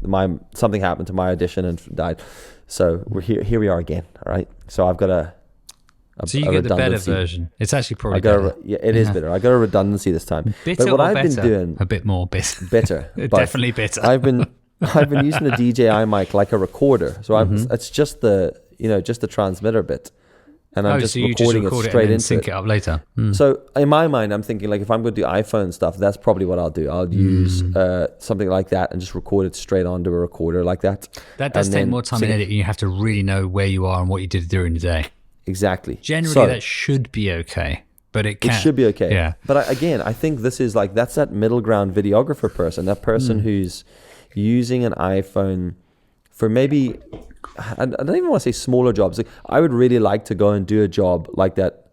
something happened to my audition and died. So we're here. Here we are again. All right. So I've got a so you get the better version. It's actually probably better. It is better. I got a redundancy this time. Bitter, but what I've been doing a bit more bitter. Bitter, definitely bitter. I've been using the DJI mic like a recorder. So it's just the transmitter bit. And I'm just recording it straight into sync it up later. So in my mind, I'm thinking like if I'm going to do iPhone stuff, that's probably what I'll do. I'll use something like that and just record it straight onto a recorder like that. That does take more time in editing. You have to really know where you are and what you did during the day. Exactly. Generally, that should be okay, but it can't. It should be okay. Yeah. But I think this is like, that's that middle ground videographer person, that person who's using an iPhone for maybe... I don't even want to say smaller jobs. Like, I would really like to go and do a job like that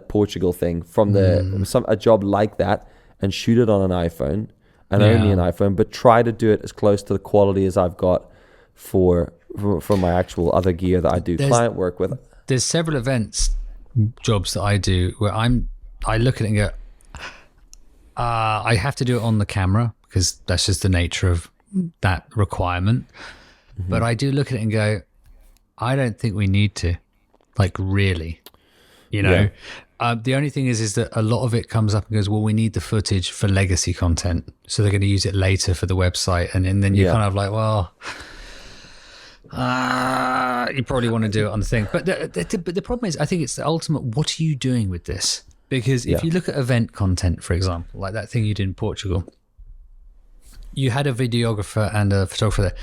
Portugal thing from a job like that and shoot it on an iPhone and only an iPhone, but try to do it as close to the quality as I've got for my actual other gear that I do client work with. There's several events jobs that I do where I look at it and go, I have to do it on the camera because that's just the nature of that requirement. But I do look at it and go, I don't think we need to, like, really, The only thing is that a lot of it comes up and goes, well, we need the footage for legacy content. So they're going to use it later for the website. And then you're kind of like, well, you probably want to do it on the thing. But the problem is, I think it's the ultimate, what are you doing with this? Because if you look at event content, for example, like that thing you did in Portugal, you had a videographer and a photographer there.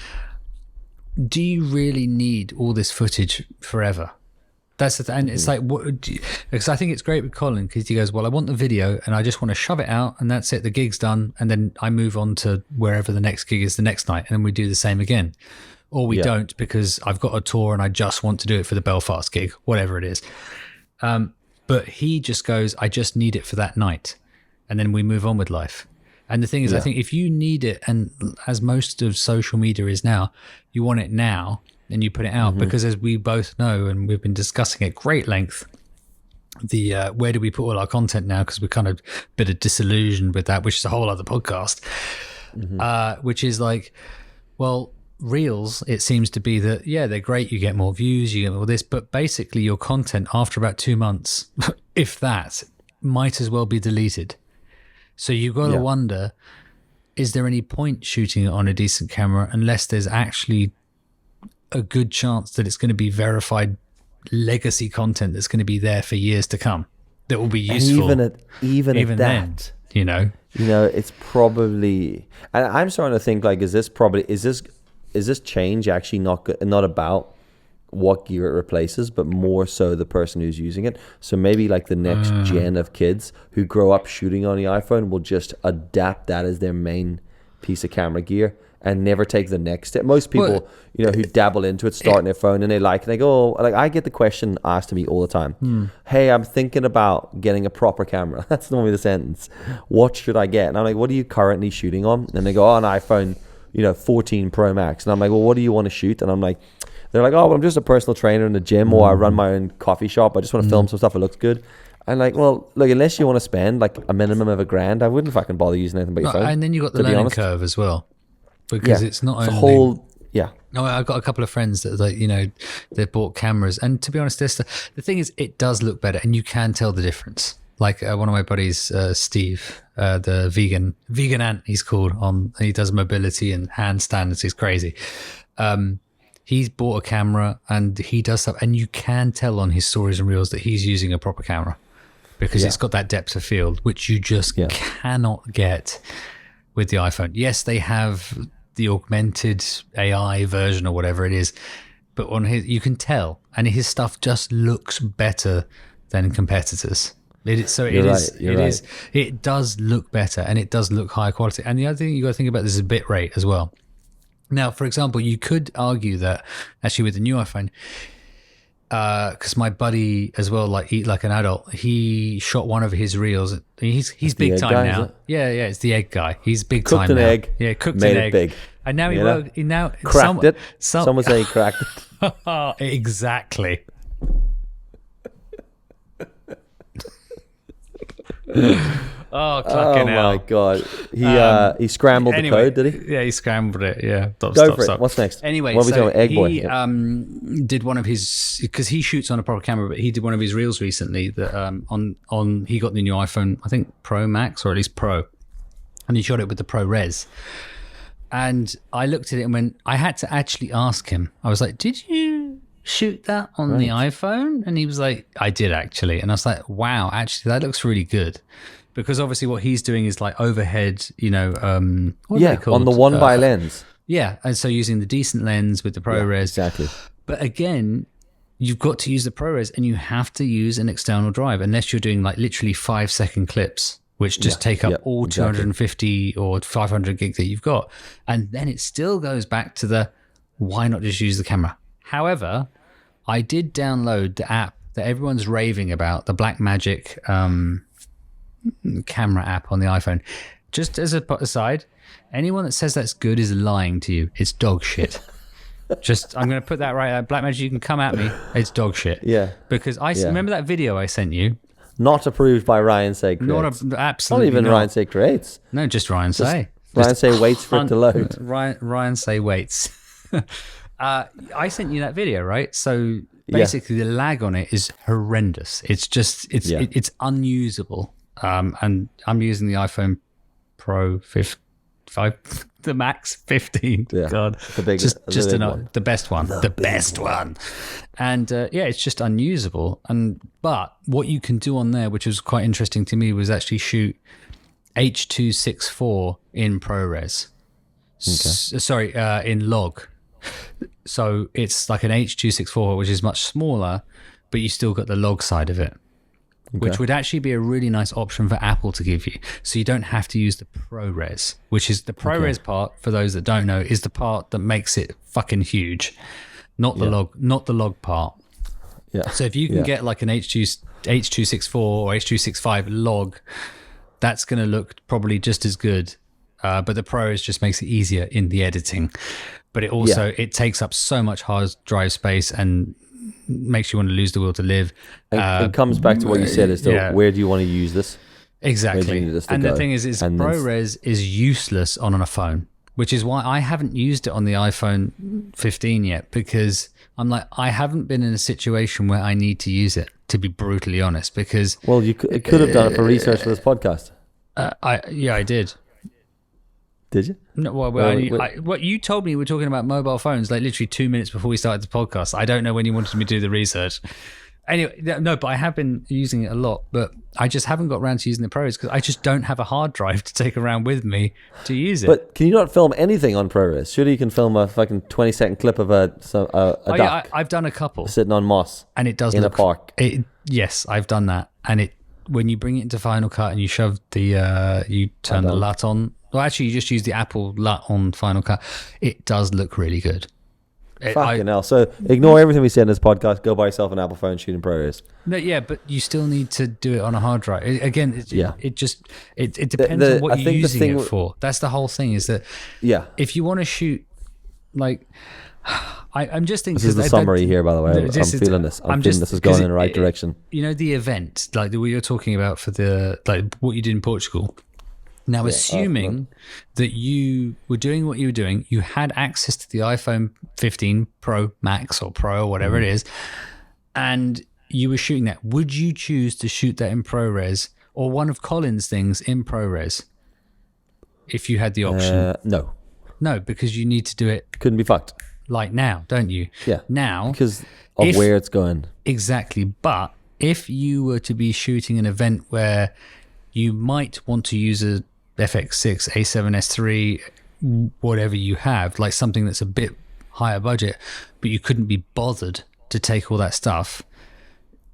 Do you really need all this footage forever? That's the thing. And it's like, because I think it's great with Colin because he goes, well, I want the video and I just want to shove it out and that's it. The gig's done. And then I move on to wherever the next gig is the next night. And then we do the same again. Or we don't because I've got a tour and I just want to do it for the Belfast gig, whatever it is. But he just goes, I just need it for that night. And then we move on with life. And the thing is, I think if you need it, and as most of social media is now, you want it now and you put it out because as we both know, and we've been discussing at great length, the where do we put all our content now? Because we're kind of a bit of disillusioned with that, which is a whole other podcast, which is like, well, Reels, it seems to be that, they're great. You get more views, you get all this, but basically your content after about 2 months, if that, might as well be deleted. So you've got to wonder, is there any point shooting it on a decent camera unless there's actually a good chance that it's going to be verified legacy content that's going to be there for years to come that will be useful? And even at that, then, it's probably, and I'm starting to think like, is this change actually not about what gear it replaces, but more so the person who's using it? So maybe like the next gen of kids who grow up shooting on the iPhone will just adapt that as their main piece of camera gear and never take the next step. Most people, who dabble into it, start on their phone and they like it. They go, like, I get the question asked to me all the time. Hey, I'm thinking about getting a proper camera. That's normally the sentence. What should I get? And I'm like, what are you currently shooting on? And they go, an iPhone, 14 Pro Max. And I'm like, well, what do you want to shoot? And I'm like, they're like, oh, well, I'm just a personal trainer in the gym or I run my own coffee shop. I just want to film some stuff that looks good. I'm like, well, look, unless you want to spend like a minimum of $1,000, I wouldn't fucking bother using anything but your phone. And then you got the learning curve as well. Because it's not only... No, I've got a couple of friends that, like, they've bought cameras. And to be honest, the thing is, it does look better and you can tell the difference. Like one of my buddies, Steve, the vegan ant, he's called, he does mobility and handstands. He's crazy. He's bought a camera and he does stuff, and you can tell on his stories and reels that he's using a proper camera because it's got that depth of field, which you just cannot get with the iPhone. Yes, they have the augmented AI version or whatever it is, but on his, you can tell, and his stuff just looks better than competitors. It does look better, and it does look high quality. And the other thing you got to think about is the bit rate as well. Now, for example, you could argue that actually with the new iPhone, because my buddy as well, like Eat Like an Adult, he shot one of his reels. He's big time guy, now. Yeah, it's the egg guy. He's big time now. Egg. Yeah, cooked made an it egg. big. And now he now cracked it. Someone say he cracked it. Exactly. Oh my god! He scrambled the code, did he? Yeah, he scrambled it. Yeah, Go for it. What's next? Anyway, what are we so talking? Egg boy. He did one of his, because he shoots on a proper camera, but he did one of his reels recently that on he got the new iPhone, I think Pro Max or at least Pro, and he shot it with the ProRes. And I looked at it and went, I had to actually ask him. I was like, "Did you shoot that on the iPhone?" And he was like, "I did actually." And I was like, "Wow, actually, that looks really good." Because obviously what he's doing is like overhead, what are they called? On the 1x lens. Yeah, and so using the decent lens with the ProRes. Yeah, exactly. But again, you've got to use the ProRes, and you have to use an external drive unless you're doing like literally 5-second clips, which just take up all 250 or 500 gig that you've got. And then it still goes back to the, why not just use the camera? However, I did download the app that everyone's raving about, the Blackmagic camera app on the iPhone. Just as a aside, anyone that says that's good is lying to you. It's dog shit. I'm going to put that right there. Blackmagic, you can come at me. It's dog shit. Yeah. Because remember that video I sent you? Not approved by Ryan Say Creates. Absolutely not even Ryan Say Creates. No, just Ryan Say. Ryan Say waits for it to load. Ryan Say waits. I sent you that video, right? So basically the lag on it is horrendous. It's just, it's unusable. And I'm using the iPhone Pro 5, the Max 15. Yeah, God, the biggest, the best one, the best one. And it's just unusable. But what you can do on there, which was quite interesting to me, was actually shoot H.264 in ProRes. In log. So it's like an H.264, which is much smaller, but you still got the log side of it. Which would actually be a really nice option for Apple to give you. So you don't have to use the ProRes, which is the ProRes part, for those that don't know, is the part that makes it fucking huge, not the log part. Yeah. So if you can get like an H.264 or H.265 log, that's going to look probably just as good. But the ProRes just makes it easier in the editing. But it also, it takes up so much hard drive space and makes you want to lose the will to live. It comes back to what you said as to where do you want to use this? Exactly. And the thing is ProRes is useless on a phone, which is why I haven't used it on the iPhone 15 yet, because I'm like, I haven't been in a situation where I need to use it, to be brutally honest, because... Well, you could have done it for research for this podcast. I did. Did you? No, what you told me, we're talking about mobile phones like literally 2 minutes before we started the podcast. I don't know when you wanted me to do the research. Anyway, no, but I have been using it a lot, but I just haven't got around to using the ProRes because I just don't have a hard drive to take around with me to use it. But can you not film anything on ProRes? Surely you can film a fucking 20-second clip of a duck. Yeah, I've done a couple. Sitting on moss. And it does in a park. Yes, I've done that. And when you bring it into Final Cut and you shove you turn the LUT on. Well, actually, you just use the Apple LUT on Final Cut. It does look really good. Fucking hell. So ignore everything we said in this podcast. Go buy yourself an Apple phone, shooting ProRes. No, yeah, but you still need to do it on a hard drive. It depends on what you're using it for. That's the whole thing, is that if you want to shoot, like, I'm just thinking... This is the summary here, by the way. I'm feeling this. I'm feeling this is going in the right direction. You know, the event, like what you're talking about for what you did in Portugal. Now, assuming that you were doing what you were doing, you had access to the iPhone 15 Pro Max or Pro or whatever it is, and you were shooting that, would you choose to shoot that in ProRes or one of Colin's things in ProRes if you had the option? No. No, because you need to do it. Couldn't be fucked. like now, don't you? Yeah. Now, because of where it's going. Exactly. But if you were to be shooting an event where you might want to use a FX6, A7S3, whatever you have, like something that's a bit higher budget, but you couldn't be bothered to take all that stuff,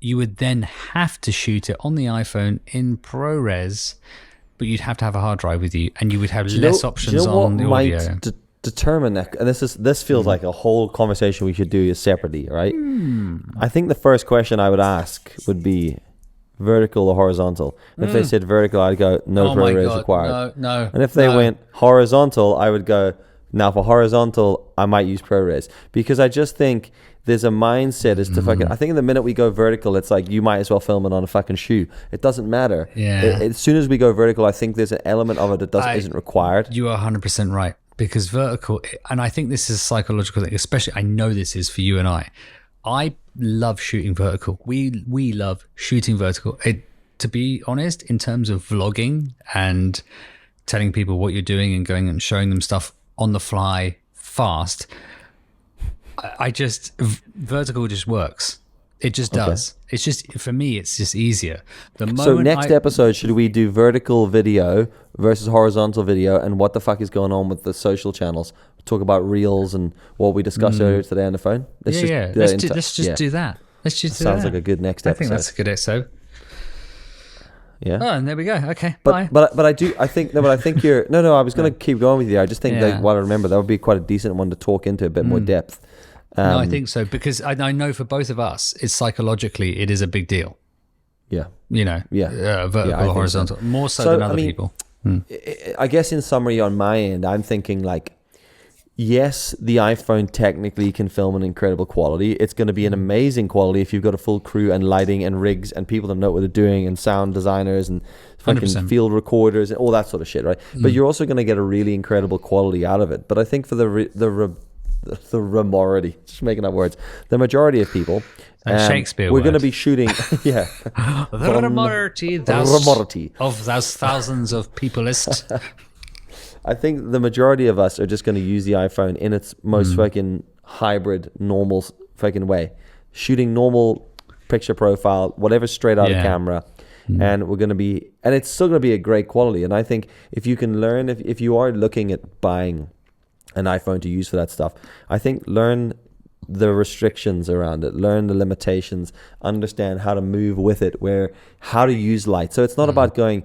you would then have to shoot it on the iPhone in ProRes, but you'd have to have a hard drive with you, and you would have less options on the audio. Determine that, and this feels like a whole conversation we should do separately, right? I think the first question I would ask would be vertical or horizontal. And if they said vertical, I'd go no ProRes required. No. And if they went horizontal, I would go, now for horizontal, I might use ProRes, because I just think there's a mindset as to fucking. I think the minute we go vertical, it's like you might as well film it on a fucking shoe. It doesn't matter. Yeah. As soon as we go vertical, I think there's an element of it that isn't required. You are 100% right, because vertical, and I think this is a psychological thing. Especially, I know this is for you and I. I love shooting vertical. We love shooting vertical. To be honest, in terms of vlogging and telling people what you're doing and going and showing them stuff on the fly fast, vertical just works. It just does. It's just, for me, it's just easier. So next episode, should we do vertical video versus horizontal video, and what the fuck is going on with the social channels? Talk about reels and what we discussed earlier today on the phone. Let's just do that. Let's just do that. Sounds like a good next episode. I think that's a good episode. Yeah. Oh, and there we go. Okay. Bye. But I think you're. No. I was going to keep going with you. I just think that while I remember, that would be quite a decent one to talk into a bit more depth. No, I think so, because I know for both of us, it's psychologically, it is a big deal. Yeah. Vertical or horizontal, so. More so than other people. I guess in summary on my end, I'm thinking like, yes, the iPhone technically can film an incredible quality. It's going to be an amazing quality if you've got a full crew and lighting and rigs and people that know what they're doing and sound designers and fucking 100%. Field recorders and all that sort of shit, right? But you're also going to get a really incredible quality out of it. But I think for the majority, just making up words, the majority of people, Shakespeare we're going to be shooting the majority of those thousands of peopleist. I think the majority of us are just going to use the iPhone in its most fucking hybrid, normal fucking way, shooting normal picture profile, whatever, straight out of camera. And we're going to be, and it's still going to be a great quality. And I think if you can learn, if you are looking at buying an iPhone to use for that stuff, I think learn the restrictions around it, learn the limitations, understand how to move with it, how to use light. So it's not about going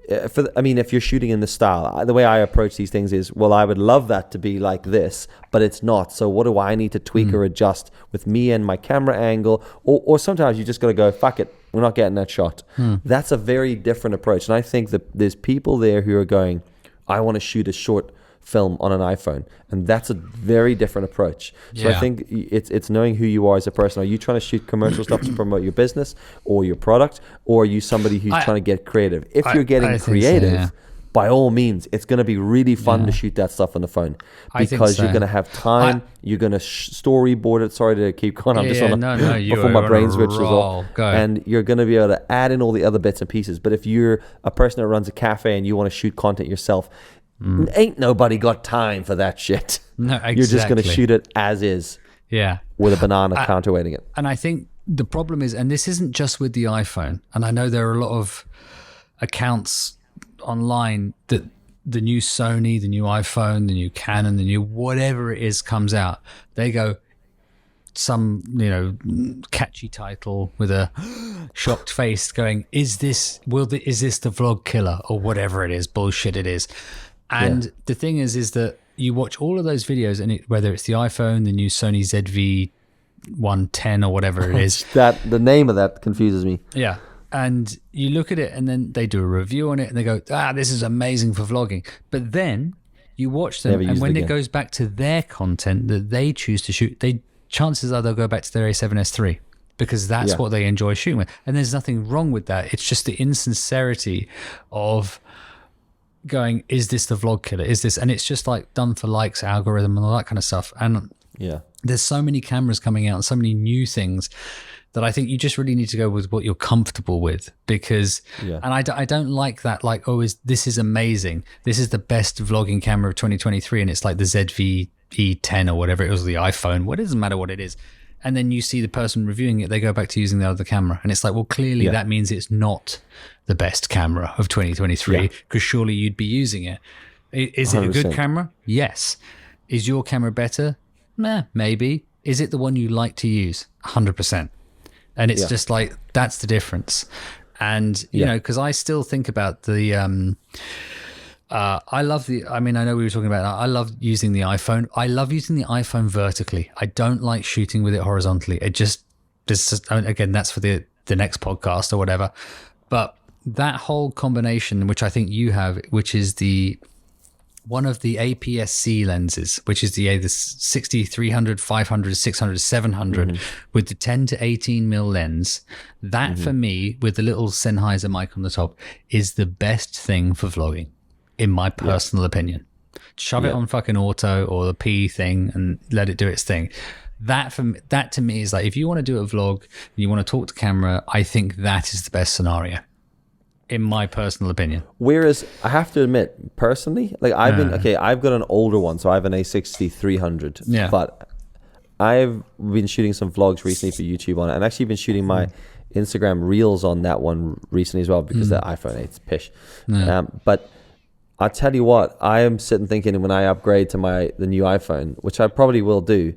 if you're shooting in the style, the way I approach these things is, well, I would love that to be like this, but it's not. So what do I need to tweak or adjust with me and my camera angle? Or sometimes you just got to go, fuck it, we're not getting that shot. That's a very different approach. And I think that there's people there who are going, I want to shoot a short film on an iPhone, and that's a very different approach. So I think it's knowing who you are as a person. Are you trying to shoot commercial stuff to promote your business or your product, or are you somebody who's trying to get creative? If you're getting creative, by all means, it's going to be really fun to shoot that stuff on the phone, because you're going to have time. You're going to storyboard it. Sorry to keep going. I'm just on before my brain switches off. And you're going to be able to add in all the other bits and pieces. But if you're a person that runs a cafe and you want to shoot content yourself, ain't nobody got time for that shit. No, exactly. You're just going to shoot it as is. Yeah. With a banana counterweighting it. And I think the problem is, and this isn't just with the iPhone, and I know there are a lot of accounts online that the new Sony, the new iPhone, the new Canon, the new whatever it is comes out, they go some, catchy title with a shocked face going, is this the vlog killer or whatever it is, bullshit it is. And the thing is that you watch all of those videos, and whether it's the iPhone, the new Sony ZV-110 or whatever it is. The name of that confuses me. Yeah. And you look at it, and then they do a review on it, and they go, this is amazing for vlogging. But then you watch them, and when it goes back to their content that they choose to shoot, chances are they'll go back to their A7S III, because that's what they enjoy shooting with. And there's nothing wrong with that. It's just the insincerity of going, is this the vlog killer? Is this? And it's just like done for likes, algorithm, and all that kind of stuff. And there's so many cameras coming out and so many new things that I think you just really need to go with what you're comfortable with, because, and I don't like that, like, this is amazing. This is the best vlogging camera of 2023. And it's like the ZV, E10 or whatever it was, the iPhone, what, it doesn't matter what it is. And then you see the person reviewing it, they go back to using the other camera. And it's like, well, clearly that means it's not the best camera of 2023, because surely you'd be using it. Is it a good camera? Yes. Is your camera better? Maybe. Is it the one you like to use? 100%. And it's just like, that's the difference. And, you know, because I still think about the... I know we were talking about, I love using the iPhone. I love using the iPhone vertically. I don't like shooting with it horizontally. Again, that's for the next podcast or whatever. But that whole combination, which I think you have, which is one of the APS-C lenses, which is the 60, 300, 500, 600, 700 with the 10 to 18 mil lens. That for me, with the little Sennheiser mic on the top, is the best thing for vlogging, in my personal opinion. Shove it on fucking auto or the P thing and let it do its thing. That to me is like, if you want to do a vlog and you want to talk to camera, I think that is the best scenario, in my personal opinion. Whereas I have to admit, personally, like I've got an older one, so I have an A60-300. Yeah. But I've been shooting some vlogs recently for YouTube on it, and actually been shooting my Instagram reels on that one recently as well, because the iPhone 8's pish. Yeah. But I'll tell you what, I am sitting thinking, when I upgrade to the new iPhone, which I probably will do.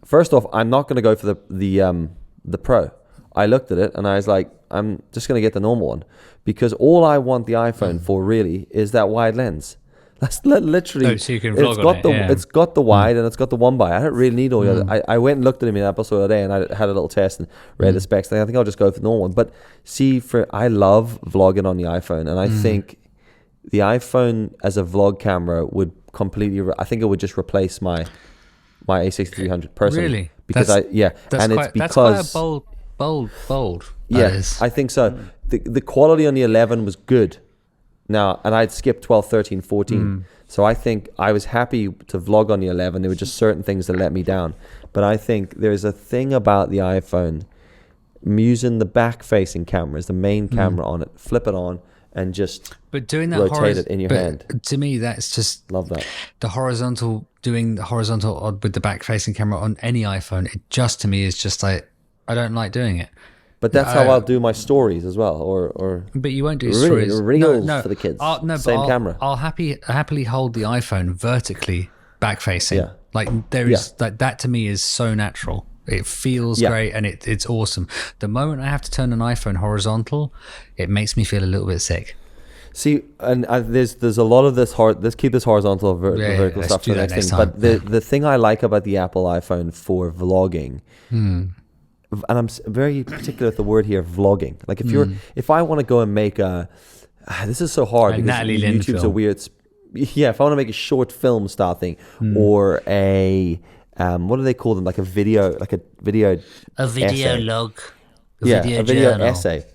First off, I'm not going to go for the Pro. I looked at it and I was like, I'm just going to get the normal one, because all I want the iPhone for really is that wide lens. That's literally. So you can vlog on it. It's got the wide and it's got the 1x. I don't really need all the other. I went and looked at him in the episode the other day, and I had a little test and read the specs. I think I'll just go for the normal one. But see, I love vlogging on the iPhone, and I think the iPhone as a vlog camera would completely. I think it would just replace my A6300 personally. Really? Because that's quite a bold. Yes, I think so. The quality on the 11 was good. Now, and I'd skipped 12, 13, 14. So I think I was happy to vlog on the 11. There were just certain things that let me down. But I think there's a thing about the iPhone, using the back-facing camera as the main camera on it, flip it on, and just rotate it in your hand. To me, that's just... Love that. Doing the horizontal with the back-facing camera on any iPhone, it just, to me, is just like, I don't like doing it. But that's how I'll do my stories as well, or. But you won't do stories. Reels for the kids. Same camera. I'll happily hold the iPhone vertically back facing. Yeah. Like there is like that to me is so natural. It feels great and it's awesome. The moment I have to turn an iPhone horizontal, it makes me feel a little bit sick. See, and there's a lot of this let's keep this horizontal vertical stuff for the next thing. But the thing I like about the Apple iPhone for vlogging. And I'm very particular with the word here, vlogging. Like if I want to go and make this is so hard because YouTube's a weird. If I want to make a short film style thing, or a what do they call them? Like a video essay. Log. A video essay.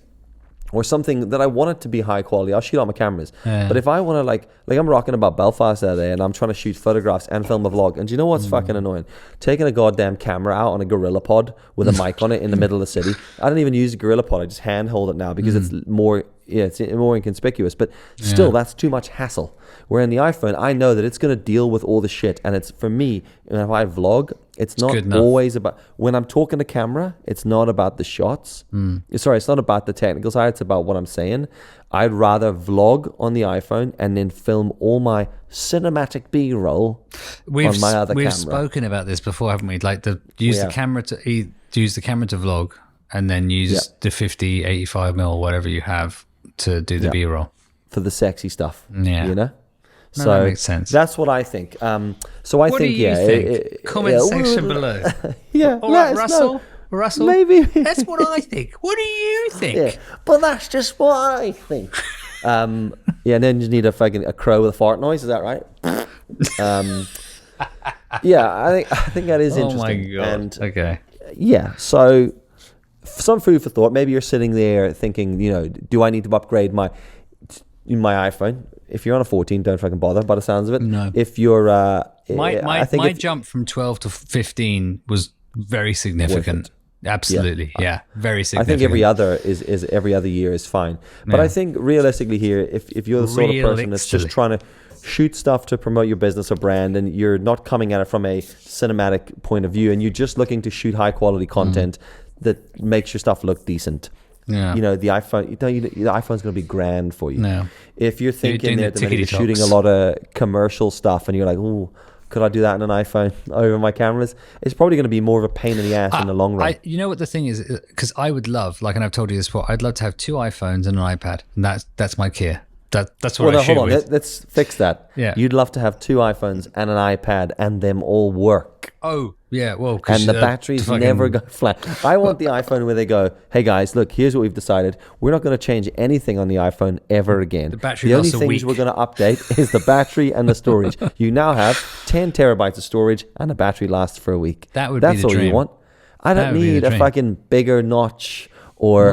Or something that I want it to be high quality. I'll shoot on my cameras. But if I want to like I'm rocking about Belfast that day, and I'm trying to shoot photographs and film a vlog. And do you know what's fucking annoying? Taking a goddamn camera out on a gorilla pod with a mic on it in the middle of the city. I don't even use a gorilla pod. I just hand hold it now because it's more inconspicuous. But still, that's too much hassle. Where in the iPhone, I know that it's going to deal with all the shit. And it's, for me, if I vlog, it's not always about, when I'm talking to camera, it's not about the shots. Sorry, it's not about the technical side. It's about what I'm saying. I'd rather vlog on the iPhone and then film all my cinematic B-roll on my other camera. We've spoken about this before, haven't we? Like use the camera to vlog, and then use the 50, 85 mil, whatever you have, to do the B-roll. For the sexy stuff, you know? No, that makes sense. That's what I think. So I what think, do you think? Comment section below. All right, Russell. Maybe. That's what I think. What do you think? Yeah, but that's just what I think. And then you need a crow with a fart noise. Is that right? I think that is interesting. Oh my god. And, okay. Yeah. So some food for thought. Maybe you're sitting there thinking, do I need to upgrade my iPhone? If you're on a 14, don't fucking bother by the sounds of it. No. If you're... my jump from 12 to 15 was very significant. Absolutely. Yeah. Very significant. I think every other year is fine. But I think realistically here, if you're the sort of person that's just trying to shoot stuff to promote your business or brand, and you're not coming at it from a cinematic point of view, and you're just looking to shoot high quality content that makes your stuff look decent. Yeah. You know, the iPhone, the iPhone's going to be grand for you. No. If you're thinking doing that the you're tickety shooting a talks. lot of commercial stuff and you're like, oh, could I do that on an iPhone over my cameras? It's probably going to be more of a pain in the ass in the long run. You know what the thing is? Because I would love, like, and I've told you this before, I'd love to have 2 iPhones and an iPad. And that's my gear. That's what I shoot hold on. with. Let's fix that. Yeah. You'd love to have 2 iPhones and an iPad and them all work. Oh, yeah. Well, And the batteries never go flat. I want the iPhone where they go, hey guys, look, here's what we've decided. We're not going to change anything on the iPhone ever again. The only lasts a things week. we're going to update is the battery and the storage. You now have 10 terabytes of storage and the battery lasts for a week. That's That's the all dream. you want. I don't need a fucking bigger notch or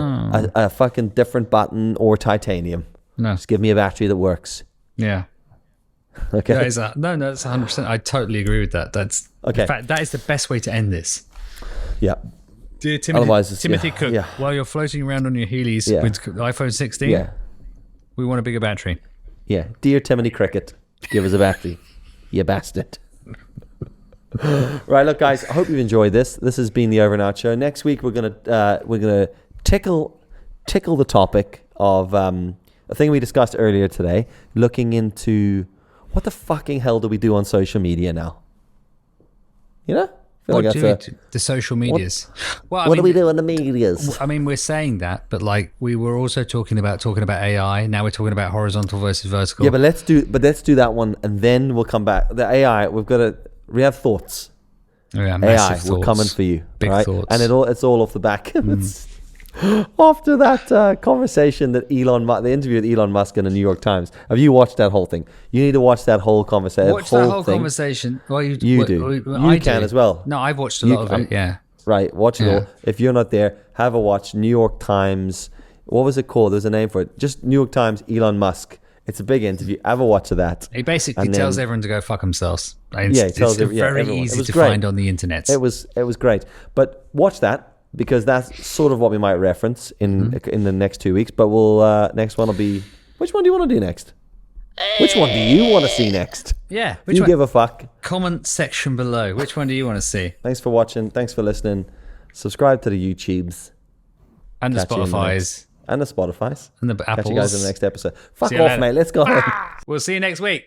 a fucking different button or titanium. No. Just give me a battery that works. Yeah. Okay. That's 100%. I totally agree with that. That's Okay. In fact, that is the best way to end this. Yeah. Dear Timothy, Otherwise, it's- Timothy yeah, Cook, yeah. while you're floating around on your Heelys Yeah. with the iPhone 16, Yeah. we want a bigger battery. Yeah. Dear Timothy Cricket, give us a battery. You bastard. Right, look, guys. I hope you've enjoyed this. This has been the OverAndOut show. Next week we're gonna tickle the topic of a thing we discussed earlier today, looking into what the fucking hell do we do on social media now? You know, I feel What like do that's we do? The social medias. what do we do in the medias? I mean, we're saying that, but like we were also talking about AI. Now we're talking about horizontal versus vertical. Yeah, but let's do that one, and then we'll come back. The AI, we have thoughts. Yeah, AI, massive we're thoughts. coming for you. Big right? thoughts. And it's all off the back. After that conversation that the interview with Elon Musk in the New York Times. Have you watched that whole thing? You need to watch that whole conversation. Watch that whole conversation. Well, you do. You can as well. No, I've watched a lot of it. Yeah. Right, watch it all. If you're not there, have a watch. New York Times. What was it called? There's a name for it. Just New York Times, Elon Musk. It's a big interview. Have a watch of that. He basically tells everyone to go fuck themselves. He tells very everyone. easy to great. find on the internet. It was great. But watch that, because that's sort of what we might reference in the next 2 weeks. But we'll next one will be, which one do you want to do next? Which one do you want to see next? Yeah. You give a fuck. Comment section below. Which one do you want to see? Thanks for watching. Thanks for listening. Subscribe to the YouTubes And the Catch you in the Spotifys. and the Spotifys. And the Apples. Catch you guys in the next episode. Fuck See you off, later. mate. Let's go home. We'll see you next week.